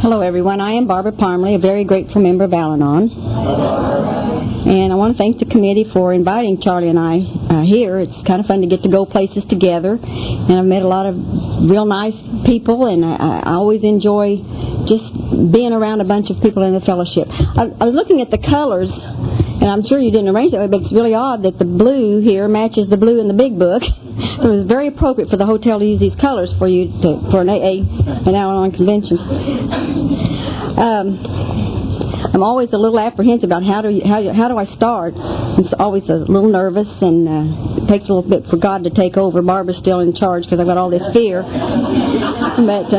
Hello, everyone. I am Barbara Parmley, a very grateful member of Al-Anon. And I want to thank the committee for inviting Charlie and I here. It's kind of fun to get to go places together. And I've met a lot of real nice people, and I always enjoy just being around a bunch of people in the fellowship. I was looking at the colors, and I'm sure you didn't arrange that way, but it's really odd that the blue here matches the blue in the big book. So it was very appropriate for the hotel to use these colors for you for an AA, an Al-Anon convention. I'm always a little apprehensive about how do I start. I'm always a little nervous, and it takes a little bit for God to take over. Barbara's still in charge because I've got all this fear. But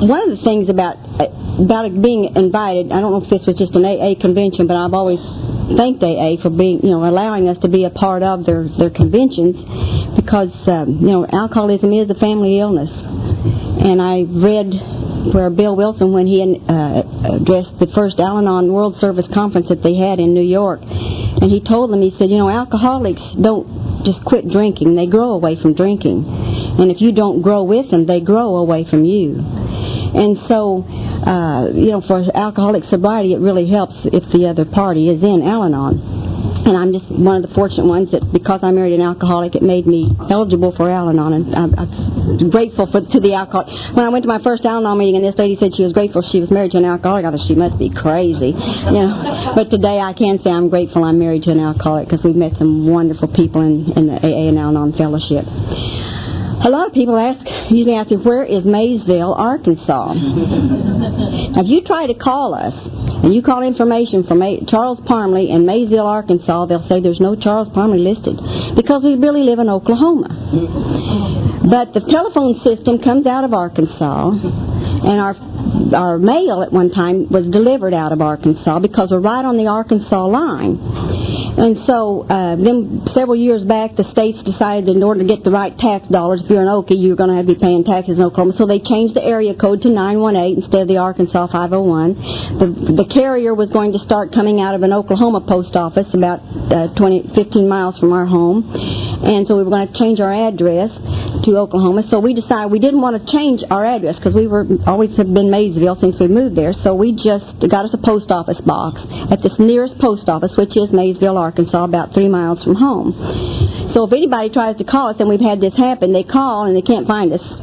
one of the things about being invited, I don't know if this was just an AA convention, but I've always thanked AA for being, allowing us to be a part of their conventions, because alcoholism is a family illness. And I read where Bill Wilson, when he addressed the first Al-Anon World Service Conference that they had in New York, and he told them, he said, alcoholics don't just quit drinking, they grow away from drinking. And if you don't grow with them, they grow away from you. And so, for alcoholic sobriety, it really helps if the other party is in Al-Anon. And I'm just one of the fortunate ones that, because I married an alcoholic, it made me eligible for Al-Anon. And I'm grateful to the alcoholic. When I went to my first Al-Anon meeting, and this lady said she was grateful she was married to an alcoholic, I thought she must be crazy. But today I can say I'm grateful I'm married to an alcoholic, because we've met some wonderful people in the AA and Al-Anon fellowship. A lot of people usually ask me, where is Maysville, Arkansas? Now, if you try to call us, and you call information from Charles Parmley in Maysville, Arkansas, they'll say there's no Charles Parmley listed, because we really live in Oklahoma. But the telephone system comes out of Arkansas, and our mail at one time was delivered out of Arkansas, because we're right on the Arkansas line. And so then several years back, the states decided that in order to get the right tax dollars, if you're an Okie, you're going to have to be paying taxes in Oklahoma. So they changed the area code to 918 instead of the Arkansas 501. The carrier was going to start coming out of an Oklahoma post office about 15 miles from our home. And so we were going to change our address to Oklahoma. So we decided we didn't want to change our address, because we always have been Maysville since we moved there. So we just got us a post office box at this nearest post office, which is Maysville, Arkansas, about 3 miles from home. So if anybody tries to call us, and we've had this happen, they call and they can't find us,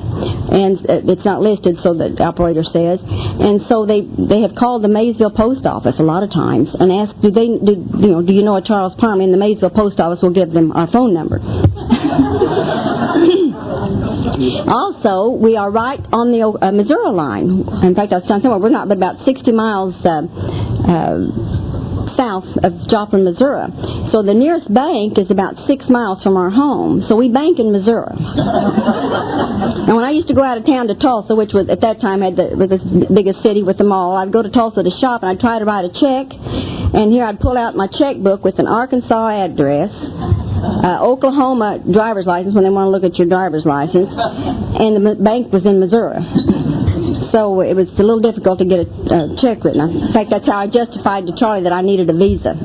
and it's not listed, so the operator says. And so they have called the Maysville post office a lot of times and asked, do you know a Charles Parmley? And the Maysville post office will give them our phone number. Also, we are right on the Missouri line. In fact, I was telling someone we're not but about 60 miles south of Joplin, Missouri. So the nearest bank is about 6 miles from our home. So we bank in Missouri. And when I used to go out of town to Tulsa, which was at that time was the biggest city with them all, I'd go to Tulsa to shop, and I'd try to write a check. And here I'd pull out my checkbook with an Arkansas address, Oklahoma driver's license when they want to look at your driver's license, and the bank was in Missouri. So it was a little difficult to get a check written. In fact, that's how I justified to Charlie that I needed a visa.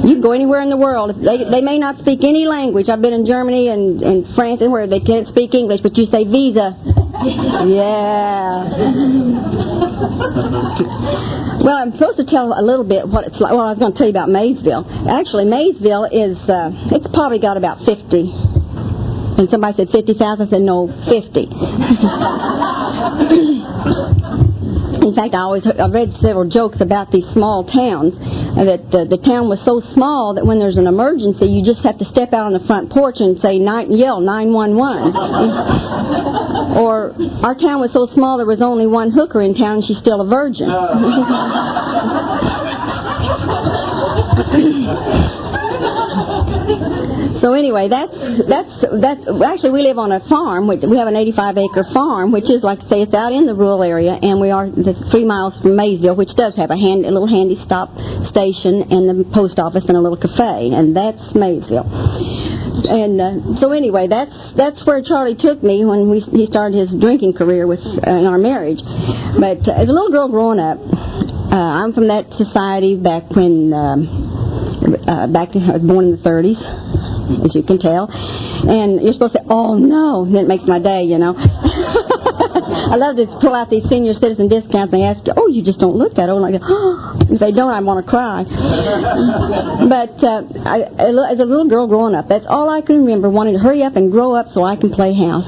You can go anywhere in the world. They may not speak any language. I've been in Germany and France and where they can't speak English, but you say visa. Yeah. Well, I'm supposed to tell a little bit what it's like. Well, I was going to tell you about Maysville. Actually, Maysville is, it's probably got about 50. And somebody said 50,000. I said, no, 50. In fact, I've read several jokes about these small towns, that the town was so small that when there's an emergency, you just have to step out on the front porch and say, yell 911. Or our town was so small there was only one hooker in town and she's still a virgin. So anyway, that's actually we live on a farm. We have an 85-acre farm, which is, like I say, it's out in the rural area, and we are 3 miles from Maysville, which does have a little handy stop station and the post office and a little cafe, and that's Maysville. And so anyway, that's where Charlie took me when he started his drinking career in our marriage. But as a little girl growing up, I'm from that society back when I was born in the 30s. as you can tell. And you're supposed to say, oh, no, and it makes my day, you know. I love to pull out these senior citizen discounts, and they ask you, oh, you just don't look that old. And I go, oh. If they don't, I want to cry. But as a little girl growing up, that's all I can remember, wanting to hurry up and grow up so I can play house.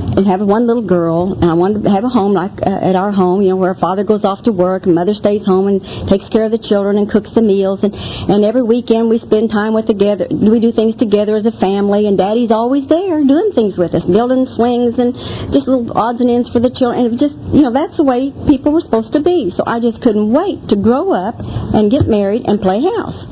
And have one little girl, and I wanted to have a home like at our home, you know, where father goes off to work and mother stays home and takes care of the children and cooks the meals, and every weekend we spend time together. We do things together as a family, and Daddy's always there doing things with us, building swings and just little odds and ends for the children. And it was just, you know, that's the way people were supposed to be. So I just couldn't wait to grow up and get married and play house.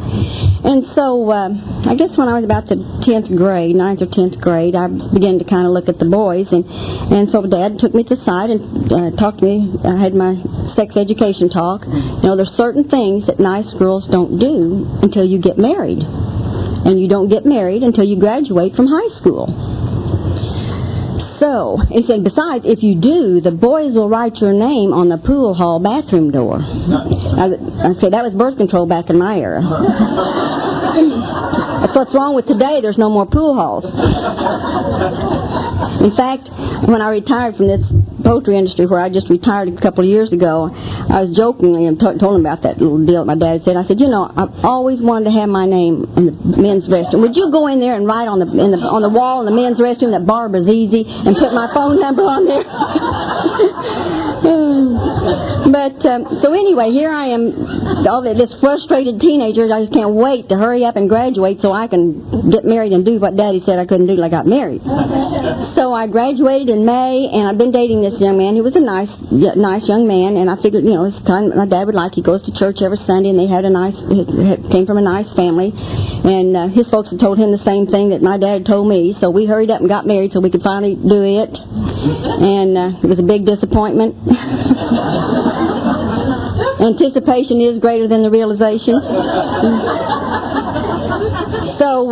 And so I guess when I was about the 10th grade, 9th or 10th grade, I began to kind of look at the boys, and so Dad took me to the side and talked to me. I had my sex education talk. You know, there's certain things that nice girls don't do until you get married. And you don't get married until you graduate from high school. So, he said, besides, if you do, the boys will write your name on the pool hall bathroom door. I said, that was birth control back in my era. That's what's wrong with today. There's no more pool halls. In fact, when I retired from this poultry industry, where I just retired a couple of years ago, I was jokingly and told him about that little deal that my dad said. I said, you know, I've always wanted to have my name in the men's restroom. Would you go in there and write on the wall in the men's restroom that Barbara's easy and put my phone number on there? But so anyway, here I am, this frustrated teenager. I just can't wait to hurry up and graduate so I can get married and do what Daddy said I couldn't do till I got married. So I graduated in May, and I've been dating this young man. He was a nice young man, and I figured, you know, it's kind of my dad would like. He goes to church every Sunday, and they had came from a nice family, and his folks had told him the same thing that my dad told me. So we hurried up and got married so we could finally do it, and it was a big disappointment. Anticipation is greater than the realization. So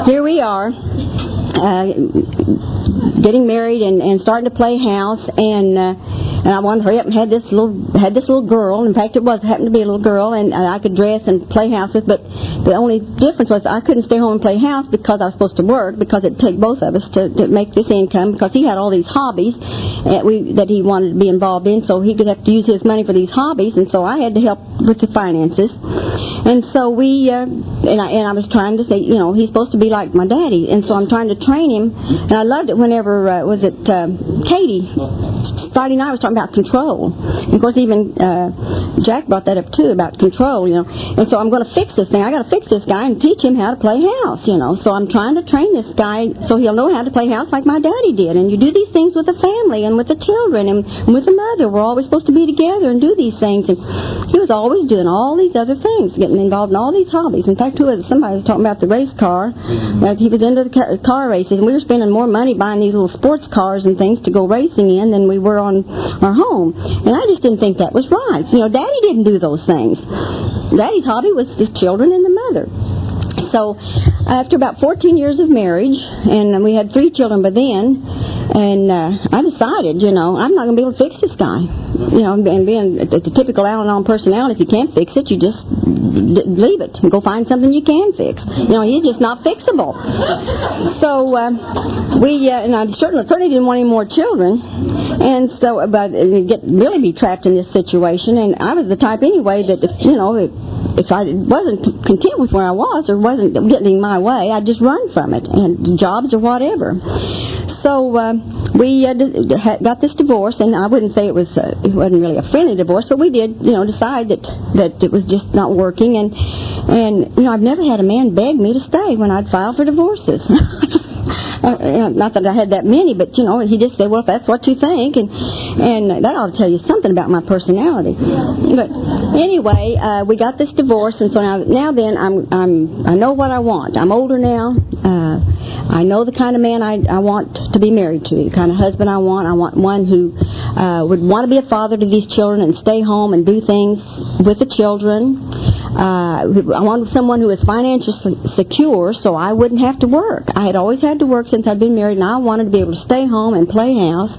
here we are, getting married and starting to play house, and I wanted to hurry up and had this little girl. In fact, it happened to be a little girl, and I could dress and play house with. But the only difference was I couldn't stay home and play house because I was supposed to work, because it'd take both of us to make this income, because he had all these hobbies that he wanted to be involved in, so he could have to use his money for these hobbies, and so I had to help with the finances. And so I was trying to say, you know, he's supposed to be like my daddy, and so I'm trying to train him. And I loved it whenever Katie Friday night was talking about control. And of course, even Jack brought that up too, about control, you know. And so I'm going to fix this thing. I got to fix this guy and teach him how to play house, you know. So I'm trying to train this guy so he'll know how to play house like my daddy did. And you do these things with the family and with the children and with the mother. We're always supposed to be together and do these things. And he was always doing all these other things, getting involved in all these hobbies. In fact, somebody was talking about the race car. He was into the car races, and we were spending more money buying these little sports cars and things to go racing in than we were on our home. And I just didn't think that was right. You know, Daddy didn't do those things. Daddy's hobby was the children and the mother. So after about 14 years of marriage, and we had 3 children by then, and I decided, you know, I'm not going to be able to fix this guy. You know, and being the typical Al-Anon personality, if you can't fix it, you just leave it and go find something you can fix. You know, he's just not fixable. So and I certainly didn't want any more children, and so but really be trapped in this situation. And I was the type anyway that if I wasn't content with where I was or wasn't getting my way, I'd just run from it, and jobs or whatever. So we got this divorce, and I wouldn't say it wasn't really a friendly divorce, but we did, you know, decide that it was just not working. And you know, I've never had a man beg me to stay when I'd file for divorces. Not that I had that many, but you know, he just said, well, if that's what you think, and that ought to tell you something about my personality. But anyway, we got this divorce, and so now then I know what I want. I'm older now. I know the kind of man I want to be married to, the kind of husband I want. I want one who would want to be a father to these children and stay home and do things with the children. I wanted someone who was financially secure so I wouldn't have to work. I had always had to work since I'd been married, and I wanted to be able to stay home and play house.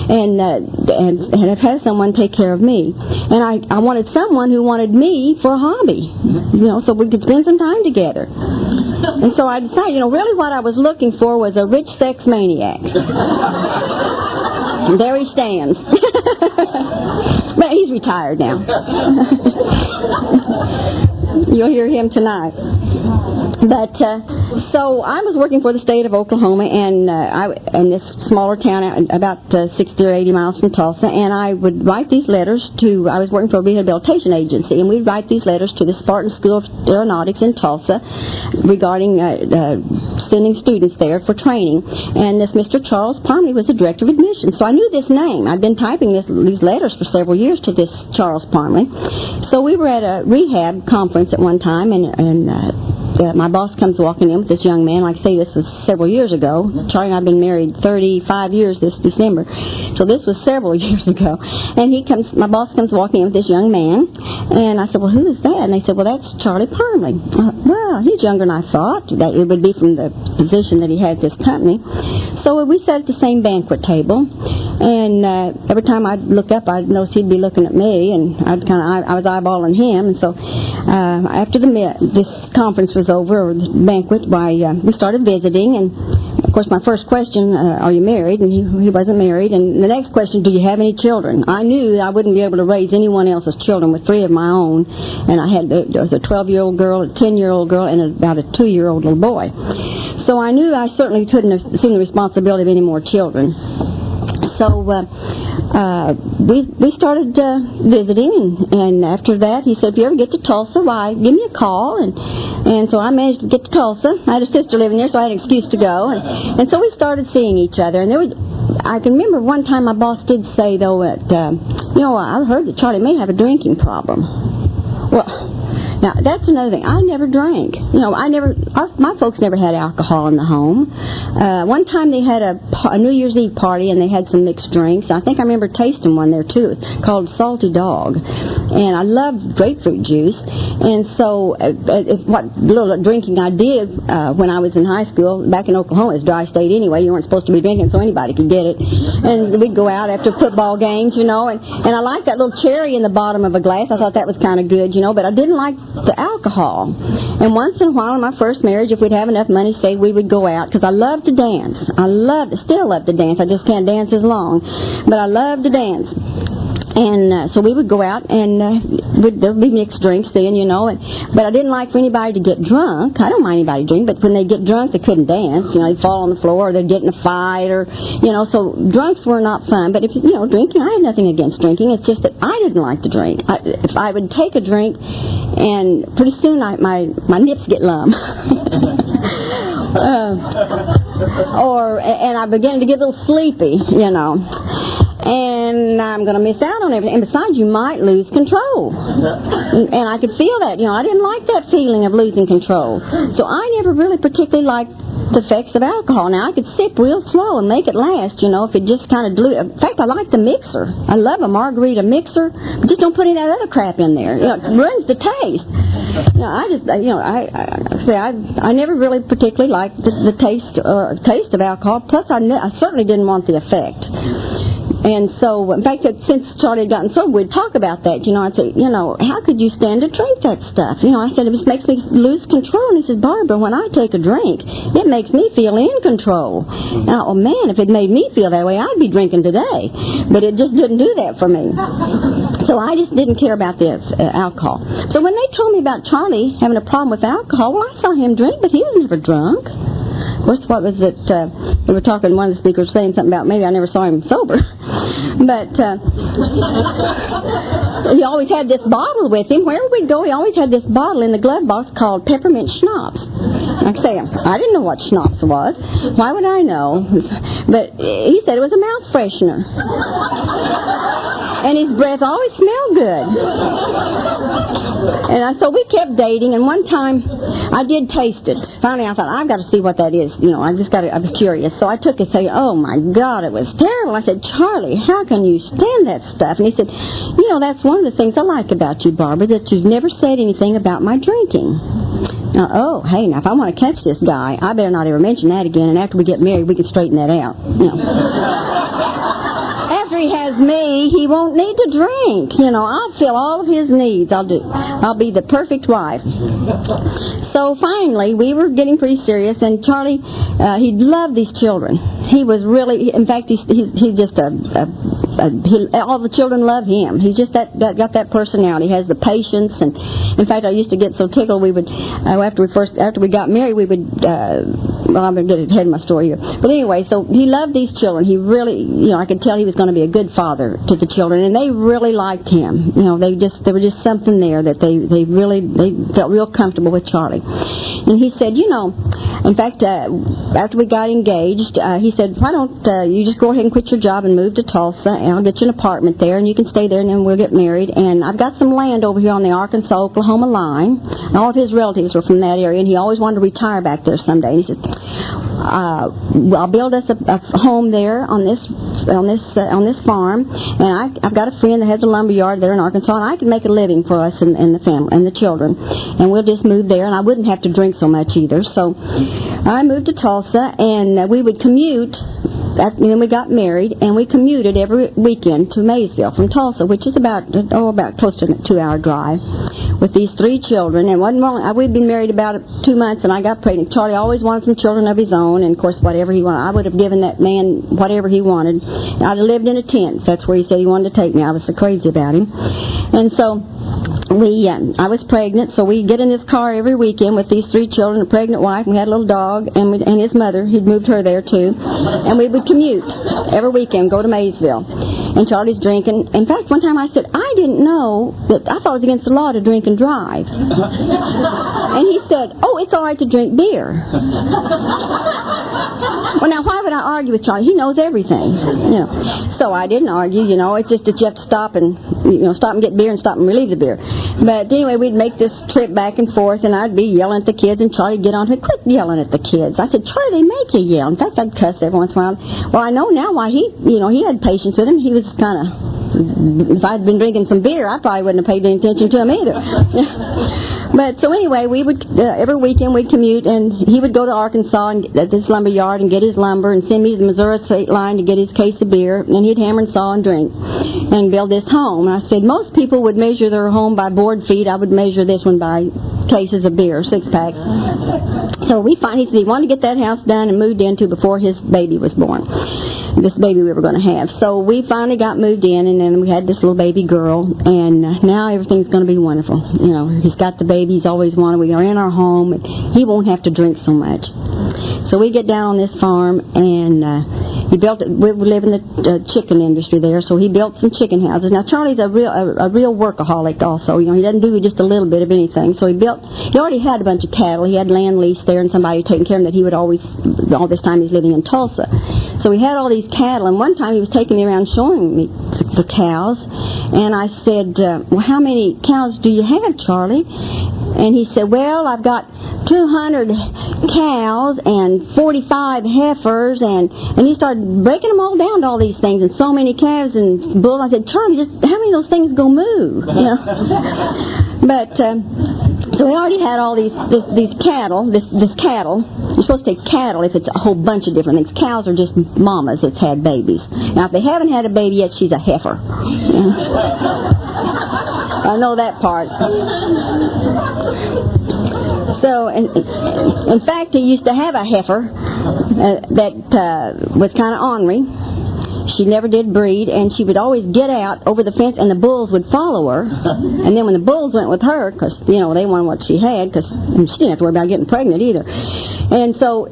and have had someone take care of me. And I wanted someone who wanted me for a hobby, so we could spend some time together. And so I decided, really what I was looking for was a rich sex maniac. And there he stands. But he's retired now. You'll hear him tonight. But so I was working for the state of Oklahoma, and in this smaller town about 60 or 80 miles from Tulsa, and I would write these letters to, I was working for a rehabilitation agency, and we'd write these letters to the Spartan School of Aeronautics in Tulsa regarding sending students there for training. And this Mr. Charles Parmley was the director of admissions, so I knew this name. I'd been typing these letters for several years to this Charles Parmley. So we were at a rehab conference at one time, and my boss comes walking in with this young man. Like I say, this was several years ago. Charlie and I have been married 35 years this December, so this was several years ago. And my boss comes walking in with this young man, and I said, well, who is that? And they said, well, that's Charlie Parmley. Well, he's younger than I thought. That it would be from the position that he had at this company. So we sat at the same banquet table, and every time I'd look up, I'd notice he'd be looking at me, and I was eyeballing him. And so after this conference was over, or the banquet, we started visiting, and of course my first question, are you married? And he wasn't married. And the next question, do you have any children? I knew I wouldn't be able to raise anyone else's children with 3 of my own, and there was a 12-year-old girl, a 10-year-old girl, and about a 2-year-old little boy. So I knew I certainly couldn't assume the responsibility of any more children. So we started visiting, and after that he said, if you ever get to Tulsa, why, give me a call. And so I managed to get to Tulsa. I had a sister living there, so I had an excuse to go. And so we started seeing each other. And I can remember one time my boss did say, though, that, I heard that Charlie may have a drinking problem. Well, now, that's another thing. I never drank. My folks never had alcohol in the home. One time they had a New Year's Eve party, and they had some mixed drinks. I think I remember tasting one there, too. It's called Salty Dog. And I loved grapefruit juice. And so what little drinking I did when I was in high school, back in Oklahoma, it's dry state anyway. You weren't supposed to be drinking, so anybody could get it. And we'd go out after football games, and I liked that little cherry in the bottom of a glass. I thought that was kind of good, but I didn't like the alcohol. And once in a while in my first marriage, if we'd have enough money, say, we would go out, because I love to dance. Still love to dance. I just can't dance as long, but I love to dance. And so we would go out, and there'd be mixed drinks then, but I didn't like for anybody to get drunk. I don't mind anybody drinking, but when they get drunk, they couldn't dance. They'd fall on the floor, or they'd get in a fight, or, so drunks were not fun. But if, drinking, I had nothing against drinking. It's just that I didn't like to drink. If I would take a drink, and pretty soon my nips get numb. And I began to get a little sleepy, and I'm going to miss out on everything. And besides, you might lose control. And I could feel that. I didn't like that feeling of losing control. So I never really particularly liked the effects of alcohol. Now, I could sip real slow and make it last, if it just kind of dilute. In fact, I like the mixer. I love a margarita mixer. But just don't put any of that other crap in there. It ruins the taste. I never really particularly liked the taste of alcohol. Plus, I certainly didn't want the effect. And so, in fact, since Charlie had gotten sober, we'd talk about that. I'd say, how could you stand to drink that stuff? I said, it just makes me lose control. And he said, Barbara, when I take a drink, it makes me feel in control. Now, oh man, if it made me feel that way, I'd be drinking today. But it just didn't do that for me. So I just didn't care about the alcohol. So when they told me about Charlie having a problem with alcohol, well, I saw him drink, but he was never drunk. Of course, what was it? They were talking, one of the speakers was saying something about maybe I never saw him sober. But he always had this bottle with him. Wherever we'd go, he always had this bottle in the glove box called peppermint schnapps. Like I say, I didn't know what schnapps was. Why would I know? But he said it was a mouth freshener. And his breath always smelled good. And so we kept dating, and one time I did taste it. Finally, I thought, I've got to see what that is. I was curious. So I took it and said, oh my God, it was terrible. I said, Charlie, how can you stand that stuff? And he said, that's one of the things I like about you, Barbara, that you've never said anything about my drinking. Now, if I want to catch this guy, I better not ever mention that again, and after we get married, we can straighten that out. with me, he won't need to drink. I'll fill all of his needs. I'll be the perfect wife. So finally, we were getting pretty serious, and Charlie, he loved these children. He was really, in fact, he's just all the children love him. He's just got that personality. He has the patience, and in fact, I used to get so tickled. We would after we got married, we would. Well, I'm going to get ahead of my story here. But anyway, so he loved these children. He really, I could tell he was going to be a good father to the children, and they really liked him. There was just something there that they felt real comfortable with Charlie. And he said, in fact, after we got engaged, he said, why don't you just go ahead and quit your job and move to Tulsa, and I'll get you an apartment there, and you can stay there, and then we'll get married. And I've got some land over here on the Arkansas-Oklahoma line. And all of his relatives were from that area, and he always wanted to retire back there someday. And he said, I'll build us a home there on this farm, and I've got a friend that has a lumber yard there in Arkansas, and I can make a living for us and the family and the children, and we'll just move there, and I wouldn't have to drink so much either. So I moved to Tulsa, and we would commute. And then we got married, and we commuted every weekend to Maysville from Tulsa, which is about close to a 2-hour drive, with these 3 children. And wasn't long. We'd been married about 2 months, and I got pregnant. Charlie always wanted some children of his own, and of course, whatever he wanted, I would have given that man whatever he wanted. I'd have lived in a tent. That's where he said he wanted to take me. I was so crazy about him, and so. I was pregnant, so we get in this car every weekend with these 3 children, a pregnant wife, and we had a little dog, and his mother. He'd moved her there too, and we would commute every weekend, go to Maysville. And Charlie's drinking. In fact, one time I said, I didn't know that I thought it was against the law to drink and drive. And he said, oh, it's all right to drink beer. Well, now, why would I argue with Charlie? He knows everything. So I didn't argue. It's just that you have to stop and get beer and stop and relieve the beer. But anyway, we'd make this trip back and forth, and I'd be yelling at the kids, and Charlie'd get on to me, quit yelling at the kids. I said, Charlie, they make you yell. In fact, I'd cuss every once in a while. Well, I know now why he had patience with him. He was kind of, if I'd been drinking some beer, I probably wouldn't have paid any attention to him either. But so anyway, we would every weekend we'd commute, and he would go to Arkansas and at this lumber yard and get his lumber, and send me to the Missouri state line to get his case of beer, and he'd hammer and saw and drink and build this home. And I said, most people would measure their home by board feet. I would measure this one by cases of beer, 6-packs. So he said he wanted to get that house done and moved into before his baby was born. This baby we were going to have. So we finally got moved in, and then we had this little baby girl, and now everything's going to be wonderful. He's got the baby he's always wanted. We are in our home, and he won't have to drink so much. So we get down on this farm, and we live in the chicken industry there, so he built some chicken houses. Now Charlie's a real workaholic also. He doesn't do just a little bit of anything. So he already had a bunch of cattle. He had land leased there, and somebody taking care of him that he would always, all this time he's living in Tulsa. So he had all these cattle, and one time he was taking me around showing me the cows, and I said, well, how many cows do you have, Charlie? And he said, well, I've got 200 cows and 45 heifers, and he started breaking them all down to all these things, and so many calves and bulls. I said, Charlie, just how many of those things go moo? But so we already had all these cattle. This cattle. You're supposed to take cattle if it's a whole bunch of different things. Cows are just mamas that's had babies. Now, if they haven't had a baby yet, she's a heifer. I know that part. So, in fact, he used to have a heifer that was kind of ornery. She never did breed, and she would always get out over the fence, and the bulls would follow her. And then when the bulls went with her, because, they wanted what she had, because she didn't have to worry about getting pregnant either. And so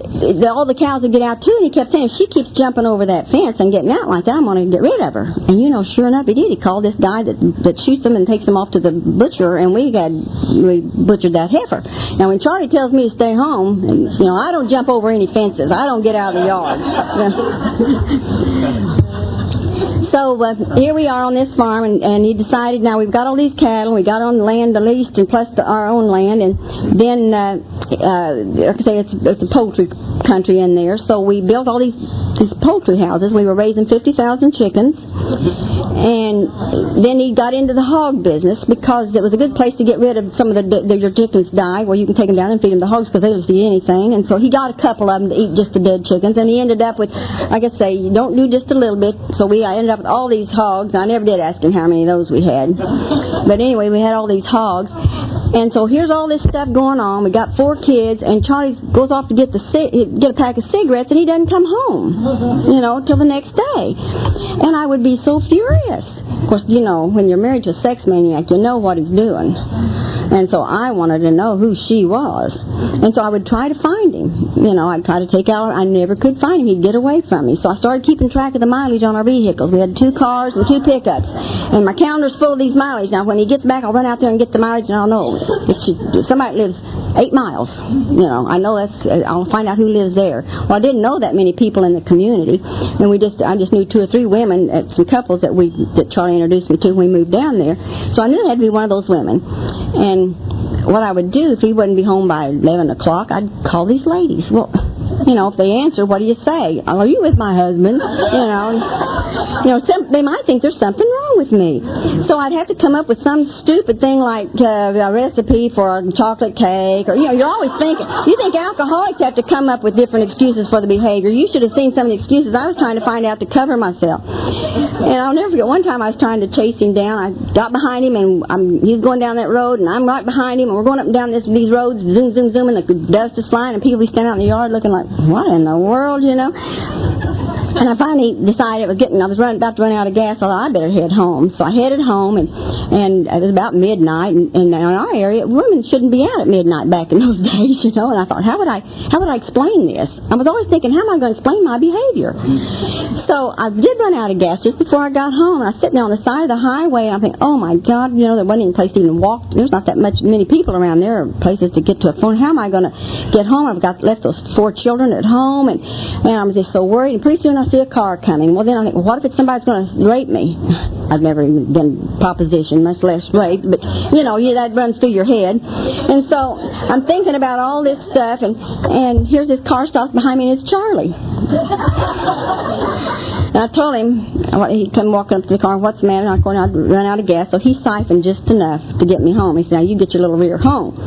all the cows would get out, too, and he kept saying, if she keeps jumping over that fence and getting out like that, I'm going to get rid of her. And, sure enough, he did. He called this guy that shoots them and takes them off to the butcher, and we butchered that heifer. Now, when Charlie tells me to stay home, I don't jump over any fences. I don't get out of the yard. So here we are on this farm, and he decided, now we've got all these cattle, we got on the land the least, and plus our own land, and then, like I say, it's a poultry country in there, so we built all these poultry houses. We were raising 50,000 chickens, And then he got into the hog business because it was a good place to get rid of some of your chickens die, where you can take them down and feed them to hogs because they don't see anything. And so he got a couple of them to eat just the dead chickens, and he ended up with, like I say, you don't do just a little bit. So I ended up with all these hogs. I never did ask him how many of those we had. But anyway, we had all these hogs. And so here's all this stuff going on. We got 4 kids, and Charlie goes off to get a pack of cigarettes, and he doesn't come home, till the next day. And I would be so furious. Of course, when you're married to a sex maniac, you know what he's doing. And so I wanted to know who she was. And so I would try to find him. I'd try to take out. I never could find him. He'd get away from me. So I started keeping track of the mileage on our vehicles. We had 2 cars and 2 pickups. And my calendar's full of these mileage. Now, when he gets back, I'll run out there and get the mileage, and I'll know if somebody lives 8 miles. I know I'll find out who lives there. Well, I didn't know that many people in the community. And I just knew 2 or 3 women, some couples that Charlie introduced me to when we moved down there. So I knew it had to be one of those women. And what I would do if he wouldn't be home by 11 o'clock, I'd call these ladies. Well, if they answer, what do you say? Are you with my husband? They might think there's something wrong with me. So I'd have to come up with some stupid thing like a recipe for a chocolate cake, or you're always thinking. You think alcoholics have to come up with different excuses for the behavior. You should have seen some of the excuses I was trying to find out to cover myself. And I'll never forget one time I was trying to chase him down. I got behind him, and he's going down that road, and I'm right behind him, and we're going up and down these roads, zoom, zoom, zoom, and the dust is flying, and people be standing out in the yard looking like, what in the world, And I finally decided I was about to run out of gas. I thought I better head home. So I headed home, and it was about midnight. And in our area, women shouldn't be out at midnight back in those days, And I thought, how would I explain this? I was always thinking, how am I going to explain my behavior? So I did run out of gas just before I got home. And I was sitting there on the side of the highway, and I think, oh my God, there wasn't any place to even walk. There's not that many people around there, or places to get to a phone. How am I going to get home? I've left those 4 children at home, and I was just so worried. And pretty soon I see a car coming. Well, then I think, what if somebody's going to rape me? I've never even been propositioned, much less raped, but that runs through your head. And so I'm thinking about all this stuff, and here's this car stops behind me, and it's Charlie. And I told him, he'd come walking up to the car, what's the matter? And I'd run out of gas, so he siphoned just enough to get me home. He said, now you get your little rear home.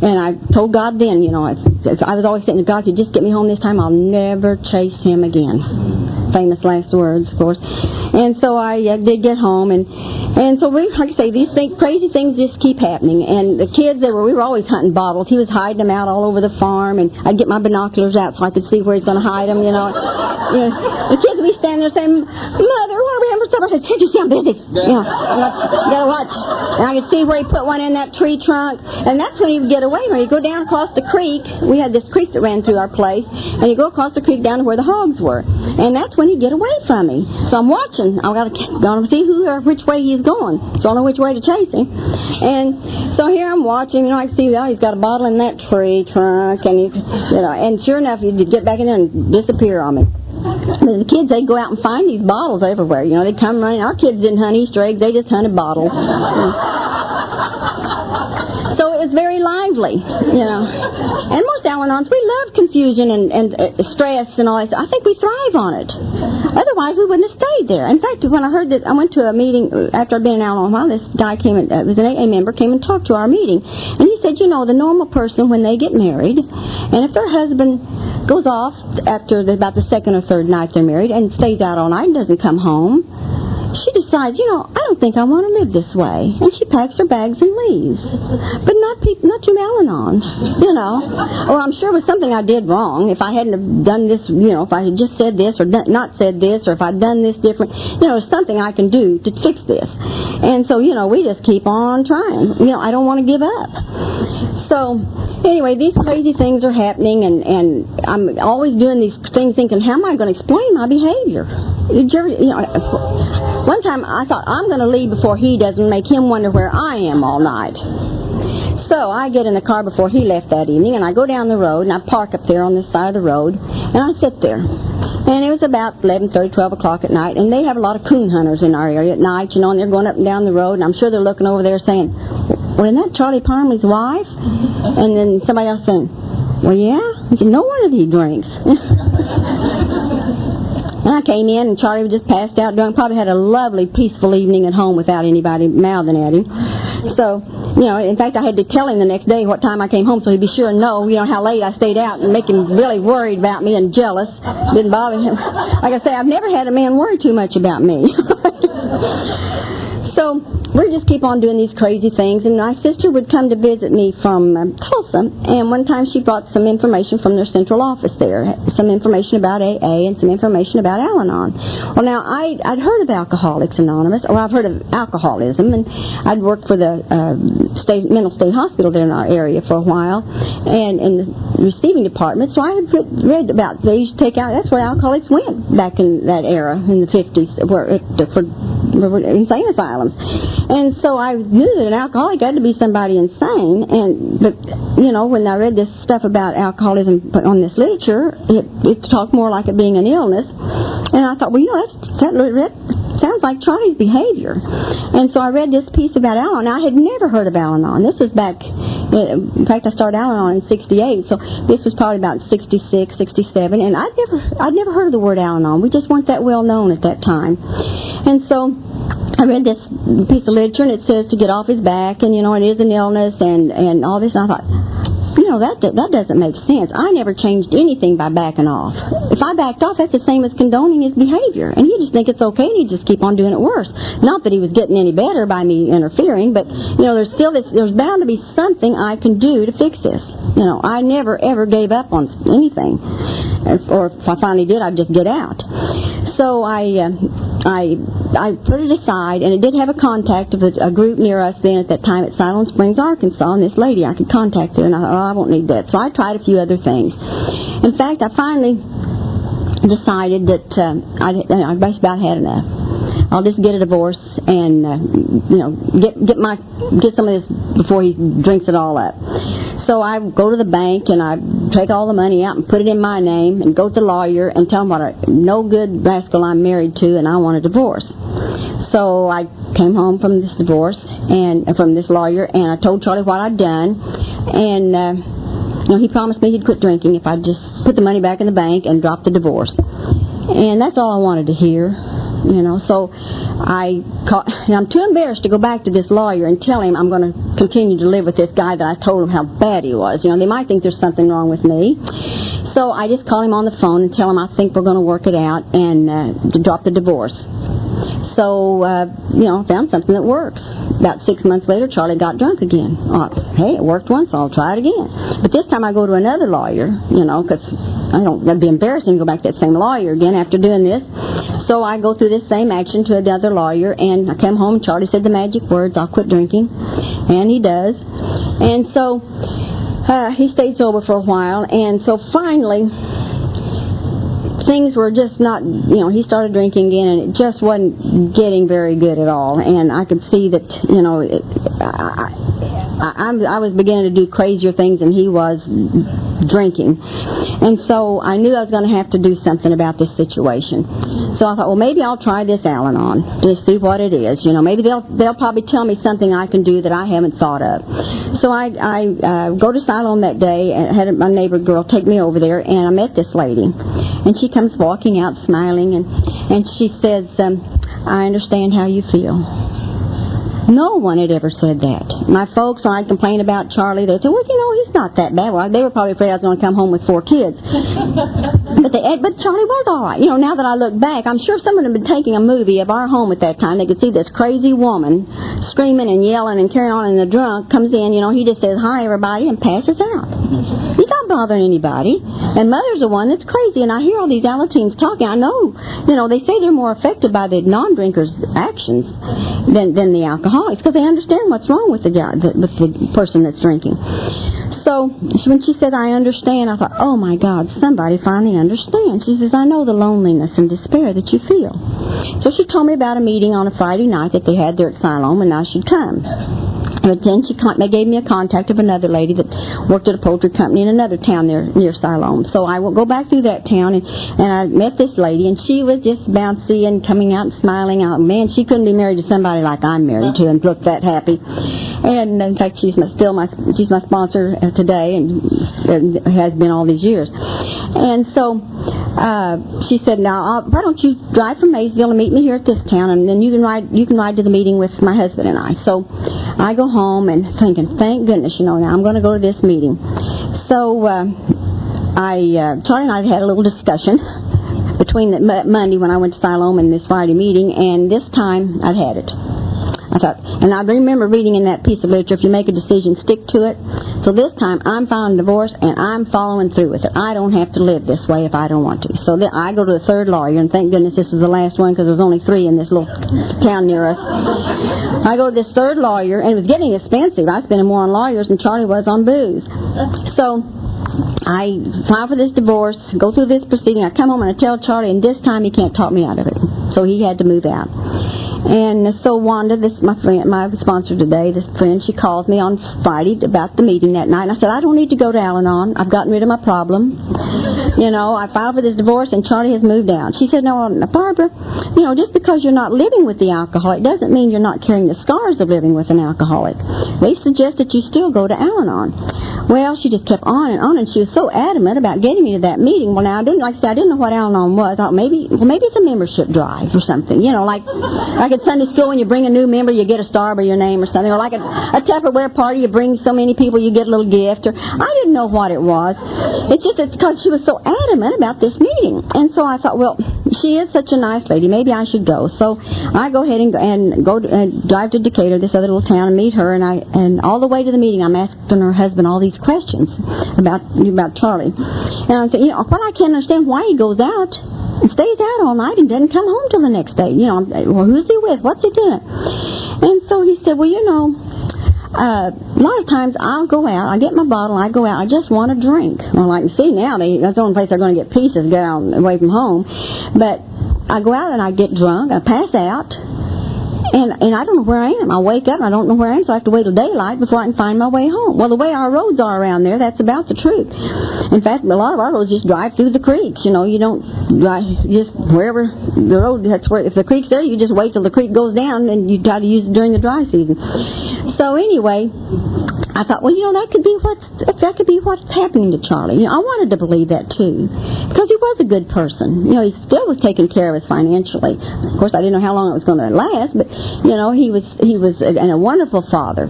And I told God then, I was always saying to God, if you just get me home this time, I'll never chase him again. Famous last words, of course. And so I did get home, and so like I say, these crazy things just keep happening. And the kids, we were always hunting bottles. He was hiding them out all over the farm, and I'd get my binoculars out so I could see where he's going to hide them. The kids would be standing there saying, Mother, what are we having for supper? I said, just down busy. You gotta watch. And I could see where he put one in that tree trunk, and that's when he would get away. When he'd go down across the creek, we had this creek that ran through our place, and he'd go across the creek down to where the hogs were, and that's when he'd get away from me. So I'm watching. I've got to see which way he's going, so I know which way to chase him. And so here I'm watching. I see he's got a bottle in that tree trunk, and and sure enough, he'd get back in there and disappear on me. But the kids, they'd go out and find these bottles everywhere. They'd come running. Our kids didn't hunt Easter eggs; they just hunted bottles. So it was very lively, And most Al-Anons, we love confusion and stress and all that stuff. I think we thrive on it. Otherwise, we wouldn't have stayed there. In fact, when I heard that, I went to a meeting after I'd been in Al-Anon a while. This guy was an AA member, came and talked to our meeting. And he said, the normal person, when they get married, and if their husband goes off after about the 2nd or 3rd night they're married and stays out all night and doesn't come home, she decides, I don't think I want to live this way. And she packs her bags and leaves. But not you Al-Anons, Or I'm sure it was something I did wrong. If I hadn't have done this, if I had just said this or not said this, or if I'd done this different, something I can do to fix this. And so, we just keep on trying. I don't want to give up. So, anyway, these crazy things are happening, and I'm always doing these things thinking, how am I going to explain my behavior? One time I thought, I'm going to leave before he does and make him wonder where I am all night. So I get in the car before he left that evening, and I go down the road, and I park up there on this side of the road, and I sit there. And it was about 11:30, 12 o'clock at night, and they have a lot of coon hunters in our area at night, and they're going up and down the road, and I'm sure they're looking over there saying, well, isn't that Charlie Parmley's wife? And then somebody else saying, well, yeah? I said, no wonder he drinks. And I came in, and Charlie was just passed out drunk. Probably had a lovely, peaceful evening at home without anybody mouthing at him. So, in fact, I had to tell him the next day what time I came home so he'd be sure to know, how late I stayed out and make him really worried about me and jealous. Didn't bother him. Like I say, I've never had a man worry too much about me. So we just keep on doing these crazy things, and my sister would come to visit me from Tulsa, and one time she brought some information from their central office there, some information about AA and some information about Al-Anon. Well, now, I'd heard of Alcoholics Anonymous, or I've heard of alcoholism, and I'd worked for the mental state hospital there in our area for a while, and in the receiving department, so I had read about, they used to take out, that's where alcoholics went back in that era, in the 50s, for insane asylums. And so I knew that an alcoholic had to be somebody insane. But when I read this stuff about alcoholism on this literature, it talked more like it being an illness. And I thought, that sounds like Charlie's behavior. And so I read this piece about Al-Anon. I had never heard of Al-Anon. This was back, in fact, I started Al-Anon in 68, so this was probably about 66, 67, and I'd never heard of the word Al-Anon. We just weren't that well known at that time. And so I read this piece of literature, and it says to get off his back, and, it is an illness, and all this, and I thought, that doesn't make sense. I never changed anything by backing off. If I backed off, that's the same as condoning his behavior, and he'd just think it's okay, and he'd just keep on doing it worse. Not that he was getting any better by me interfering, but, there's bound to be something I can do to fix this. I never, ever gave up on anything. Or if I finally did, I'd just get out. So I put it aside, and it did have a contact of a group near us then at that time at Silent Springs, Arkansas, and this lady, I could contact her, and I thought, I won't need that. So I tried a few other things. In fact, I finally decided that I just about had enough. I'll just get a divorce and get some of this before he drinks it all up. So I go to the bank and I take all the money out and put it in my name and go to the lawyer and tell him what a no good rascal I'm married to and I want a divorce. So I came home from this divorce and from this lawyer, and I told Charlie what I'd done, and he promised me he'd quit drinking if I'd just put the money back in the bank and drop the divorce. And that's all I wanted to hear. So I'm too embarrassed to go back to this lawyer and tell him I'm going to continue to live with this guy that I told him how bad he was. They might think there's something wrong with me. So I just call him on the phone and tell him I think we're going to work it out and to drop the divorce. So, found something that works. About 6 months later, Charlie got drunk again. Hey, it worked once, I'll try it again. But this time I go to another lawyer, because that'd be embarrassing to go back to that same lawyer again after doing this. So I go through this same action to another lawyer, and I come home, and Charlie said the magic words, I'll quit drinking. And he does. And so he stayed sober for a while, and so finally things were just not, he started drinking again, and it just wasn't getting very good at all. And I could see that, I was beginning to do crazier things than he was drinking. And so I knew I was going to have to do something about this situation. So I thought, well, maybe I'll try this Al-Anon, just see what it is. Maybe they'll probably tell me something I can do that I haven't thought of. So I go to Siloam that day, and had my neighbor girl take me over there, and I met this lady. And she comes walking out smiling, and she says, I understand how you feel. No one had ever said that. My folks, when I'd complain about Charlie, they'd say, well, he's not that bad. Well, they were probably afraid I was going to come home with 4 kids. But Charlie was all right. Now that I look back, I'm sure someone had been taking a movie of our home at that time. They could see this crazy woman screaming and yelling and carrying on, and the drunk comes in, he just says, hi, everybody, and passes out. He's not bothering anybody. And Mother's the one that's crazy, and I hear all these Alateens talking. I know, they say they're more affected by the non-drinkers' actions than the alcoholics, because they understand what's wrong with the person that's drinking. So when she said, I understand, I thought, oh my God, somebody finally understands. She says, I know the loneliness and despair that you feel. So she told me about a meeting on a Friday night that they had there at Siloam, and I should come. But then they gave me a contact of another lady that worked at a poultry company in another town near Siloam. So I will go back through that town, and I met this lady, and she was just bouncy and coming out and smiling. Man, she couldn't be married to somebody like I'm married to and look that happy. And in fact, she's my sponsor today, and has been all these years. And so she said, now, why don't you drive from Maysville and meet me here at this town, and then you can ride to the meeting with my husband and I. So I go home and thinking, thank goodness, now I'm going to go to this meeting. So Charlie and I had a little discussion between Monday when I went to Siloam and this Friday meeting, and this time I'd had it. I thought, and I remember reading in that piece of literature, if you make a decision, stick to it. So this time I'm filing a divorce, and I'm following through with it. I don't have to live this way if I don't want to. So then I go to the third lawyer, and thank goodness this was the last one, because there was only 3 in this little town near us. I go to this third lawyer, and it was getting expensive. I was spending more on lawyers than Charlie was on booze. So I file for this divorce, go through this proceeding. I come home and I tell Charlie, and this time he can't talk me out of it. So he had to move out. And so Wanda, this my friend, my sponsor today, this friend, she calls me on Friday about the meeting that night. And I said, I don't need to go to Al-Anon. I've gotten rid of my problem. I filed for this divorce, and Charlie has moved out. She said, no, Barbara, just because you're not living with the alcoholic doesn't mean you're not carrying the scars of living with an alcoholic. They suggest that you still go to Al-Anon. Well, she just kept on, and she was so adamant about getting me to that meeting. Well, now, I didn't know what Al-Anon was. I thought maybe it's a membership drive or something. Like at Sunday school, when you bring a new member, you get a star by your name or something. Or like a Tupperware party, you bring so many people, you get a little gift. Or I didn't know what it was. It's because she was so adamant about this meeting. And so I thought, well, she is such a nice lady. Maybe I should go. So I go ahead and drive to Decatur, this other little town, and meet her. And all the way to the meeting, I'm asking her husband all these questions about Charlie. And I'm saying, what I can't understand, why he goes out and stays out all night and doesn't come home till the next day. Well, who's he with? What's he doing? And so he said, well, a lot of times I'll go out, I get my bottle, I go out, I just want to drink. Well, I can see now, that's the only place they're going to get pieces, get out away from home. But I go out and I get drunk, I pass out, and I don't know where I am. I wake up and I don't know where I am, so I have to wait till daylight before I can find my way home. Well, the way our roads are around there, that's about the truth. In fact, a lot of our roads just drive through the creeks. You don't drive just wherever the road. That's where, if the creek's there, you just wait till the creek goes down, and you try to use it during the dry season. So anyway, I thought, well, that could be what's happening to Charlie. I wanted to believe that too, because he was a good person. He still was taking care of us financially. Of course, I didn't know how long it was going to last, but he was a wonderful father.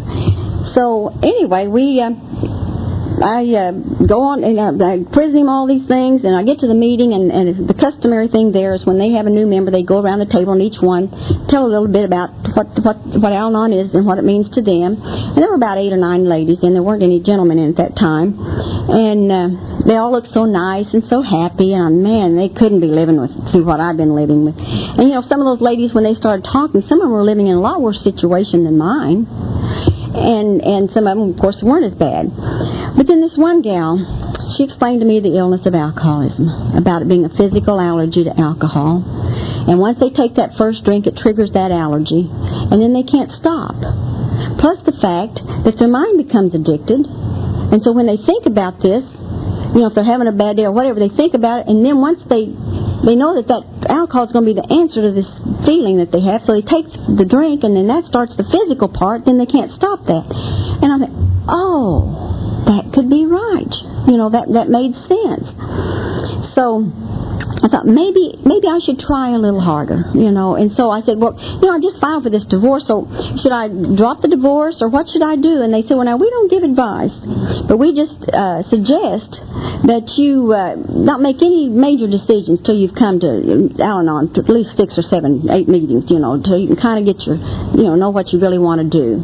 So anyway, I go on and I prison him all these things, and I get to the meeting, and the customary thing there is when they have a new member, they go around the table and each one tell a little bit about what Al-Anon is and what it means to them. And there were about 8 or 9 ladies, and there weren't any gentlemen in at that time. And they all looked so nice and so happy, and man, they couldn't be living through what I've been living with. And some of those ladies, when they started talking, some of them were living in a lot worse situation than mine. And some of them, of course, weren't as bad. But then this one gal, she explained to me the illness of alcoholism, about it being a physical allergy to alcohol. And once they take that first drink, it triggers that allergy, and then they can't stop. Plus the fact that their mind becomes addicted. And so when they think about this, if they're having a bad day or whatever, they think about it, and then once they know that alcohol is going to be the answer to this feeling that they have, so they take the drink, and then that starts the physical part, then they can't stop that. And I think, oh, that could be right. That made sense. So I thought maybe I should try a little harder, And so I said, well, I just filed for this divorce, so should I drop the divorce or what should I do? And they said, well, now we don't give advice, but we just suggest that you not make any major decisions till you've come to Al-Anon, to at least 6 or 7, 8 meetings, till you can kind of get your, know what you really want to do.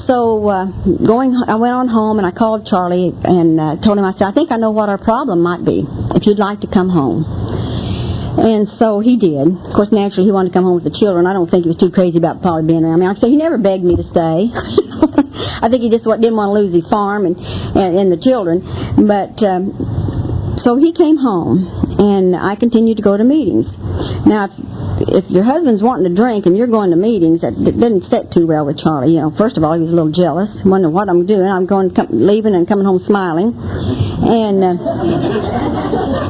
So I went on home and I called Charlie and told him, I said, I think I know what our problem might be, if you'd like to come home. And so he did. Of course, naturally, he wanted to come home with the children. I don't think he was too crazy about probably being around me. Like I say, he never begged me to stay. I think he just didn't want to lose his farm and the children. But so he came home, and I continued to go to meetings. Now, if your husband's wanting to drink and you're going to meetings, that didn't sit too well with Charlie. First of all, he was a little jealous, wondering what I'm doing. I'm leaving and coming home smiling. And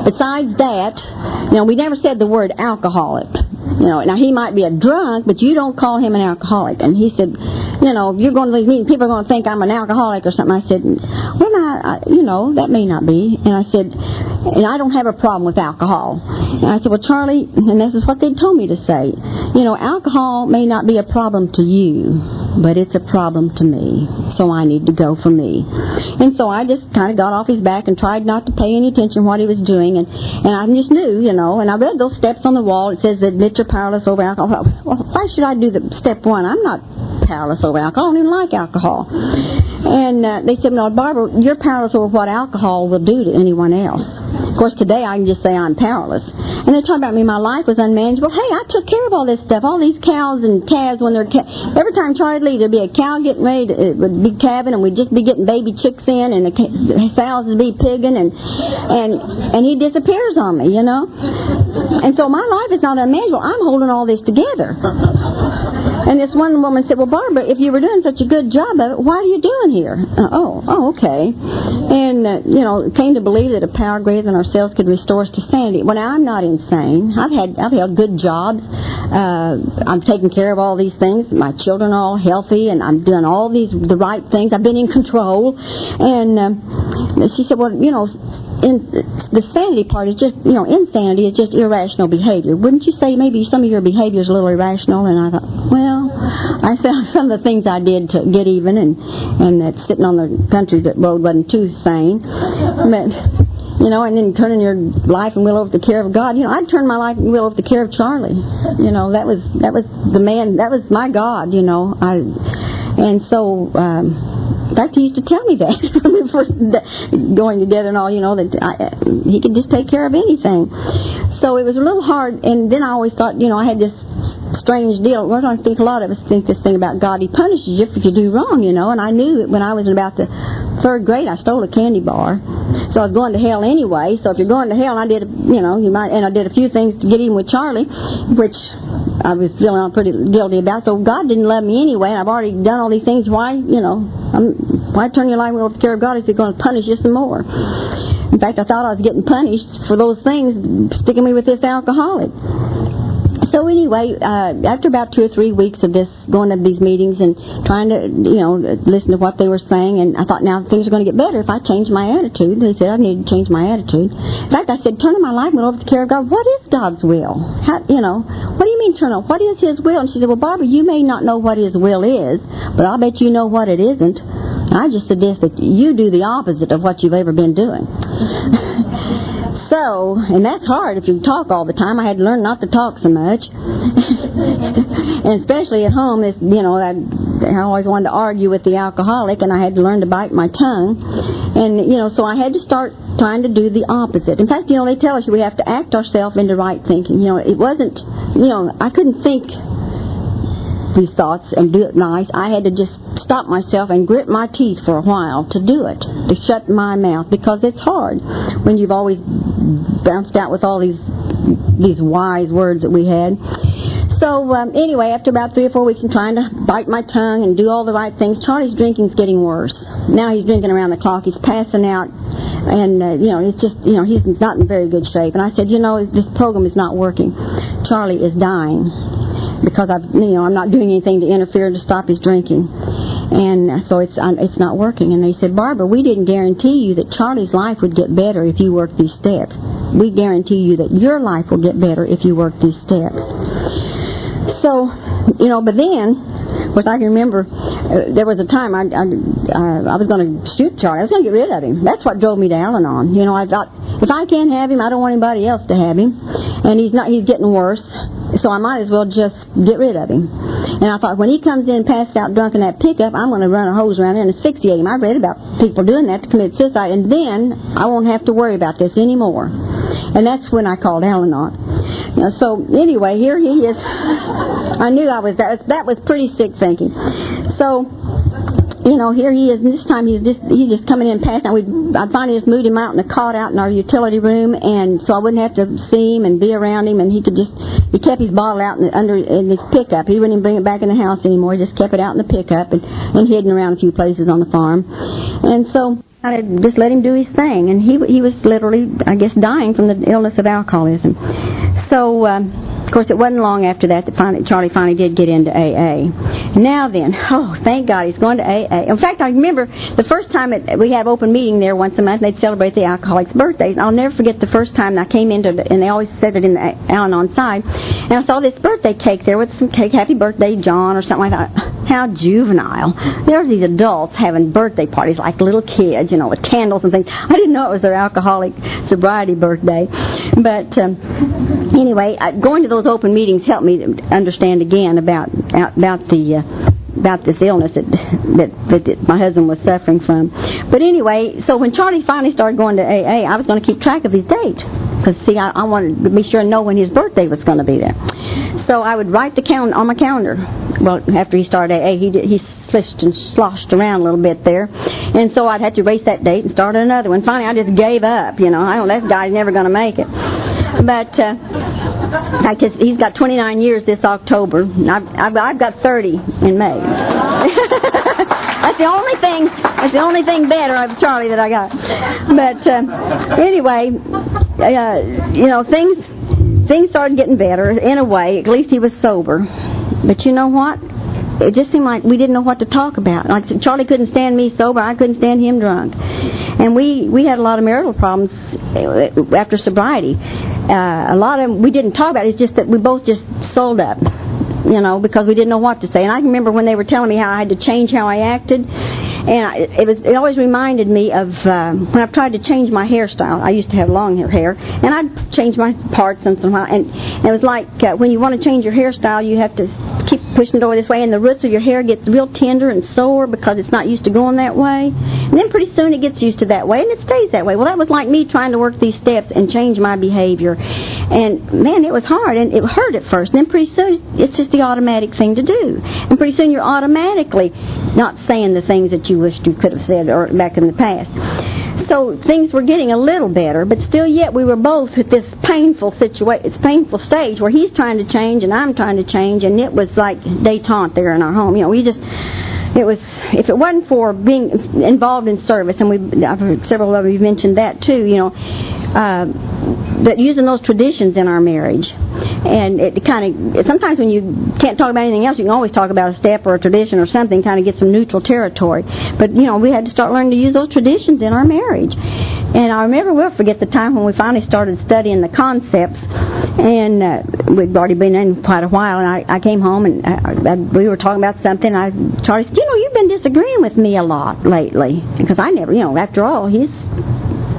besides that, we never said the word alcoholic. Now he might be a drunk, but you don't call him an alcoholic. And he said, if you're going to these meetings, people are going to think I'm an alcoholic or something. I said, well, that may not be. And I said, and I don't have a problem with alcohol. And I said, well, Charlie, and this is what they told me to say, alcohol may not be a problem to you, but it's a problem to me, so I need to go for me. And so I just kind of got off his back and tried not to pay any attention to what he was doing, and I just knew, and I read those steps on the wall. It says, admit you're powerless over alcohol. Well, why should I do the step one? I'm not powerless over alcohol. I don't even like alcohol. And they said, no, Barbara, you're powerless over what alcohol will do to anyone else. Of course, today I can just say I'm powerless. And they talked about me, my life was unmanageable. Hey, I took care of all this stuff, all these cows and calves when they're every time Charlie would leave, there'd be a cow getting ready, it would be calving, and we'd just be getting baby chicks in, and the sows would be pigging, and he disappears on me, And so my life is not unmanageable. I'm holding all this together. And this one woman said, well, Barbara, if you were doing such a good job of it, why are you doing here? Okay. And, came to believe that a power greater than ourselves could restore us to sanity. Well, now, I'm not insane. I've held good jobs. I'm taking care of all these things. My children are all healthy, and I'm doing all the right things. I've been in control. And she said, well, the sanity part is just, insanity is just irrational behavior. Wouldn't you say maybe some of your behavior is a little irrational? And I thought, well, I found some of the things I did to get even, and that sitting on the country road wasn't too sane. But, and then turning your life and will over to the care of God. I'd turn my life and will over to the care of Charlie. That was the man, that was my God, and so, in fact, he used to tell me that when we first going together and all, that he could just take care of anything. So it was a little hard, and then I always thought, I had this strange deal. I think a lot of us think this thing about God. He punishes you if you do wrong, and I knew that when I was in about the 3rd grade, I stole a candy bar. So I was going to hell anyway. So if you're going to hell, I did, I did a few things to get even with Charlie, which I was feeling pretty guilty about. So God didn't love me anyway, and I've already done all these things. Why, why turn your life over to the care of God? Is He going to punish you some more? In fact, I thought I was getting punished for those things, sticking me with this alcoholic. So anyway, after about 2 or 3 weeks of this, going to these meetings and trying to, listen to what they were saying, and I thought, now things are going to get better if I change my attitude. They said I need to change my attitude. In fact, I said, turning my life over to the care of God. What is God's will? What do you mean turn on? What is His will? And she said, well, Barbara, you may not know what His will is, but I'll bet you know what it isn't. I just suggest that you do the opposite of what you've ever been doing. So, and that's hard if you talk all the time. I had to learn not to talk so much. And especially at home, I always wanted to argue with the alcoholic, and I had to learn to bite my tongue. And, so I had to start trying to do the opposite. In fact, they tell us we have to act ourselves into right thinking. It wasn't, I couldn't think these thoughts and do it nice. I had to just stop myself and grit my teeth for a while to do it, to shut my mouth, because it's hard when you've always bounced out with all these wise words that we had. So anyway, after about 3 or 4 weeks of trying to bite my tongue and do all the right things, Charlie's drinking's getting worse. Now he's drinking around the clock. He's passing out, and it's just he's not in very good shape. And I said, this program is not working. Charlie is dying, because I'm not doing anything to interfere to stop his drinking, and so it's not working. And they said, Barbara, we didn't guarantee you that Charlie's life would get better if you worked these steps. We guarantee you that your life will get better if you work these steps. So, but then, of course, I can remember there was a time I was going to shoot Charlie. I was going to get rid of him. That's what drove me to Al-Anon. I thought, if I can't have him, I don't want anybody else to have him. And he's getting worse. So I might as well just get rid of him. And I thought, when he comes in passed out drunk in that pickup, I'm going to run a hose around him and asphyxiate him. I read about people doing that to commit suicide, and then I won't have to worry about this anymore. And that's when I called Al-Anon. So anyway, here he is. I knew that was pretty sick thinking. So, here he is, and this time he's just coming in passing out. I finally just moved him out in a cot out in our utility room, and so I wouldn't have to see him and be around him, and he kept his bottle out in his pickup. He wouldn't even bring it back in the house anymore. He just kept it out in the pickup and hidden around a few places on the farm. And so I just let him do his thing, and he was literally, I guess, dying from the illness of alcoholism. So, of course, it wasn't long after that Charlie finally did get into AA. Now then, thank God he's going to AA. In fact, I remember the first time we had an open meeting there once a month, and they'd celebrate the alcoholics' birthdays. I'll never forget the first time I came into, and they always said it in the Al-Anon side, and I saw this birthday cake there with some cake, happy birthday, John, or something like that. How juvenile. There's these adults having birthday parties like little kids, with candles and things. I didn't know it was their alcoholic sobriety birthday. But anyway, going to those open meetings helped me understand again about this illness that my husband was suffering from. But anyway, so when Charlie finally started going to AA, I was going to keep track of his date. Because, see, I wanted to be sure and know when his birthday was going to be there. So I would write on my calendar. Well, after he started AA, he slished and sloshed around a little bit there. And so I'd have to erase that date and start another one. Finally, I just gave up, that guy's never going to make it. But he's got 29 years this October. And I've got 30 in May. That's the only thing better of Charlie that I got. But anyway, things started getting better in a way. At least he was sober. But you know what? It just seemed like we didn't know what to talk about. Like Charlie couldn't stand me sober, I couldn't stand him drunk. And we had a lot of marital problems after sobriety. A lot of them we didn't talk about. It's just that we both just sold up, because we didn't know what to say. And I remember when they were telling me how I had to change how I acted. And it always reminded me of when I tried to change my hairstyle. I used to have long hair, and I'd change my parts once in a while. And it was like when you want to change your hairstyle, you have to keep pushing it over this way, and the roots of your hair get real tender and sore because it's not used to going that way. And then pretty soon it gets used to that way, and it stays that way. Well, that was like me trying to work these steps and change my behavior. And, man, it was hard, and it hurt at first. And then pretty soon it's just the automatic thing to do. And pretty soon you're automatically not saying the things that you wished you could have said or back in the past. So things were getting a little better, but still yet we were both at this painful stage where he's trying to change and I'm trying to change, and it was like détente there in our home. If it wasn't for being involved in service, and I've heard several of you mentioned that too, that using those traditions in our marriage. And it kind of, sometimes when you can't talk about anything else, you can always talk about a step or a tradition or something, kind of get some neutral territory. But, we had to start learning to use those traditions in our marriage. And we'll forget the time when we finally started studying the concepts. And we'd already been in quite a while, and I came home, and we were talking about something. Charlie said, you've been disagreeing with me a lot lately. Because I never, after all, he's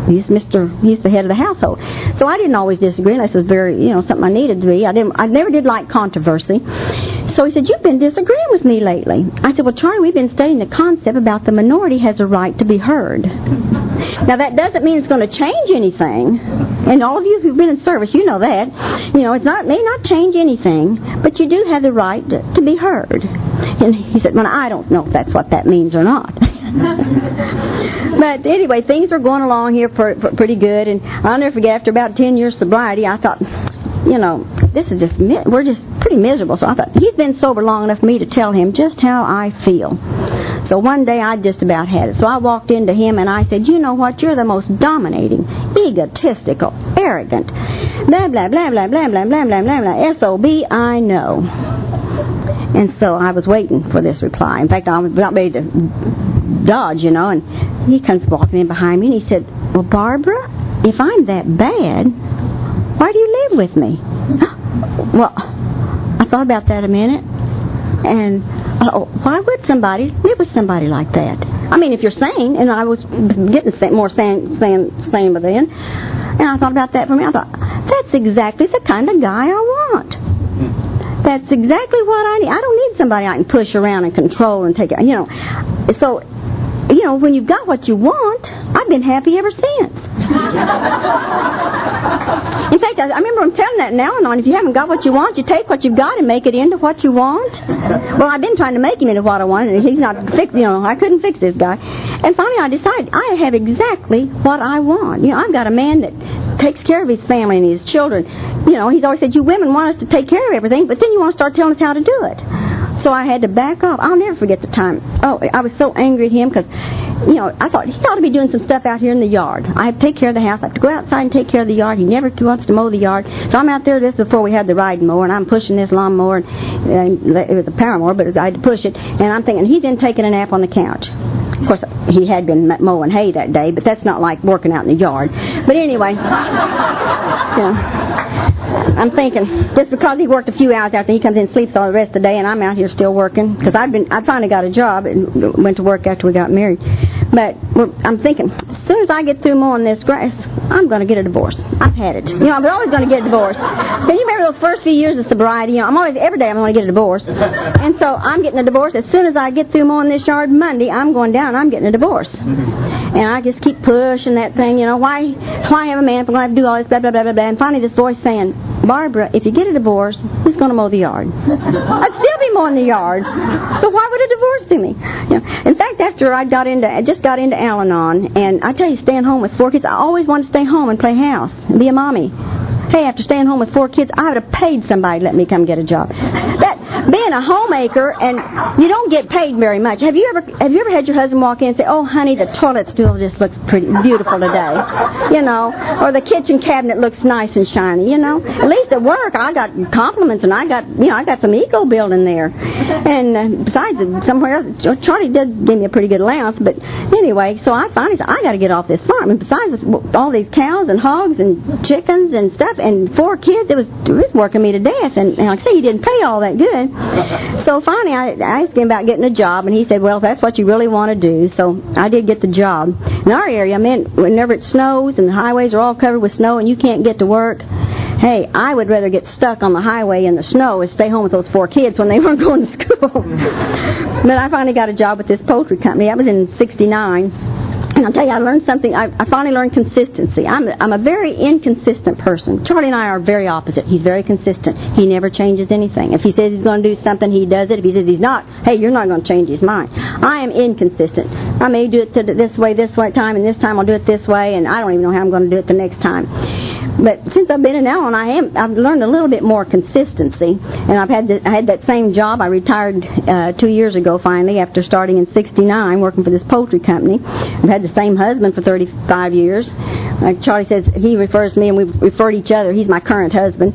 the head of the household. So I didn't always disagree unless it was very, something I needed to be. I never did like controversy. So he said, you've been disagreeing with me lately. I said, well, Charlie, we've been studying the concept about the minority has a right to be heard. Now, that doesn't mean it's going to change anything. And all of you who've been in service, you know that. It may not change anything, but you do have the right to be heard. And he said, well, I don't know if that's what that means or not. But anyway, things are going along here pretty good, and I'll never forget, after about 10 years sobriety, I thought, we're just pretty miserable. So I thought, he's been sober long enough for me to tell him just how I feel. So one day I just about had it. So I walked into him and I said, you know what, you're the most dominating, egotistical, arrogant, blah, blah, blah, blah, blah, blah, blah, blah, blah, blah, S-O-B, I know. And so I was waiting for this reply. In fact, I was about ready to dodge, and he comes walking in behind me and he said, well, Barbara, if I'm that bad, why do you live with me? Well, I thought about that a minute, and why would somebody live with somebody like that? I mean, if you're sane, and I was getting more sane by then, and I thought about that for me. I thought, that's exactly the kind of guy I want. That's exactly what I need. I don't need somebody I can push around and control and take, So, when you've got what you want, I've been happy ever since. In fact, I remember him telling that now and on, if you haven't got what you want, you take what you've got and make it into what you want. Well, I've been trying to make him into what I want, and he's not fixed, I couldn't fix this guy. And finally I decided I have exactly what I want. I've got a man that takes care of his family and his children. He's always said, you women want us to take care of everything, but then you want to start telling us how to do it. So I had to back off. I'll never forget the time. Oh, I was so angry at him because I thought, he ought to be doing some stuff out here in the yard. I have to take care of the house. I have to go outside and take care of the yard. He never wants to mow the yard. So I'm out there, this before we had the riding mower, and I'm pushing this lawnmower. And it was a power mower, but I had to push it. And I'm thinking, he's in taking a nap on the couch. Of course, he had been mowing hay that day, but that's not like working out in the yard. But anyway, I'm thinking, just because he worked a few hours out there, he comes in and sleeps all the rest of the day, and I'm out here still working, because I finally got a job and went to work after we got married. But I'm thinking, as soon as I get through mowing this grass, I'm going to get a divorce. I've had it. I'm always going to get a divorce. Can you remember those first few years of sobriety? Every day I'm going to get a divorce. And so I'm getting a divorce. As soon as I get through mowing this yard Monday, I'm going down and I'm getting a divorce. And I just keep pushing that thing, why have a man if I'm going to have to do all this, blah, blah, blah, blah, blah. And finally this voice saying, Barbara, if you get a divorce, who's going to mow the yard? I'd still be mowing the yard. So why would a divorce do me? In fact, after I just got into Al-Anon, and I tell you, staying home with 4 kids, I always wanted to stay home and play house and be a mommy. Hey, after staying home with 4 kids, I would have paid somebody to let me come get a job. Being a homemaker, and you don't get paid very much. Have you ever had your husband walk in and say, "Oh, honey, the toilet stool just looks pretty beautiful today," or the kitchen cabinet looks nice and shiny, At least at work, I got compliments, and I got some ego building there. And besides, somewhere else, Charlie did give me a pretty good allowance. But anyway, so I finally said, I got to get off this farm. And besides all these cows and hogs and chickens and stuff, and 4 kids, it was working me to death. And like I say, he didn't pay all that good. So finally, I asked him about getting a job, and he said, well, if that's what you really want to do. So I did get the job. In our area, whenever it snows and the highways are all covered with snow and you can't get to work, hey, I would rather get stuck on the highway in the snow and stay home with those 4 kids when they weren't going to school. But I finally got a job with this poultry company. That was in '69. And I'll tell you, I learned something. I finally learned consistency. I'm a very inconsistent person. Charlie and I are very opposite. He's very consistent. He never changes anything. If he says he's going to do something, he does it. If he says he's not, hey, you're not going to change his mind. I am inconsistent. I may do it this way time, and this time I'll do it this way, and I don't even know how I'm going to do it the next time. But since I've been in Al-Anon, I've learned a little bit more consistency. And I had that same job. I retired 2 years ago, finally, after starting in '69, working for this poultry company. I've had the same husband for 35 years. Like Charlie says, he refers to me, and we refer to each other. He's my current husband.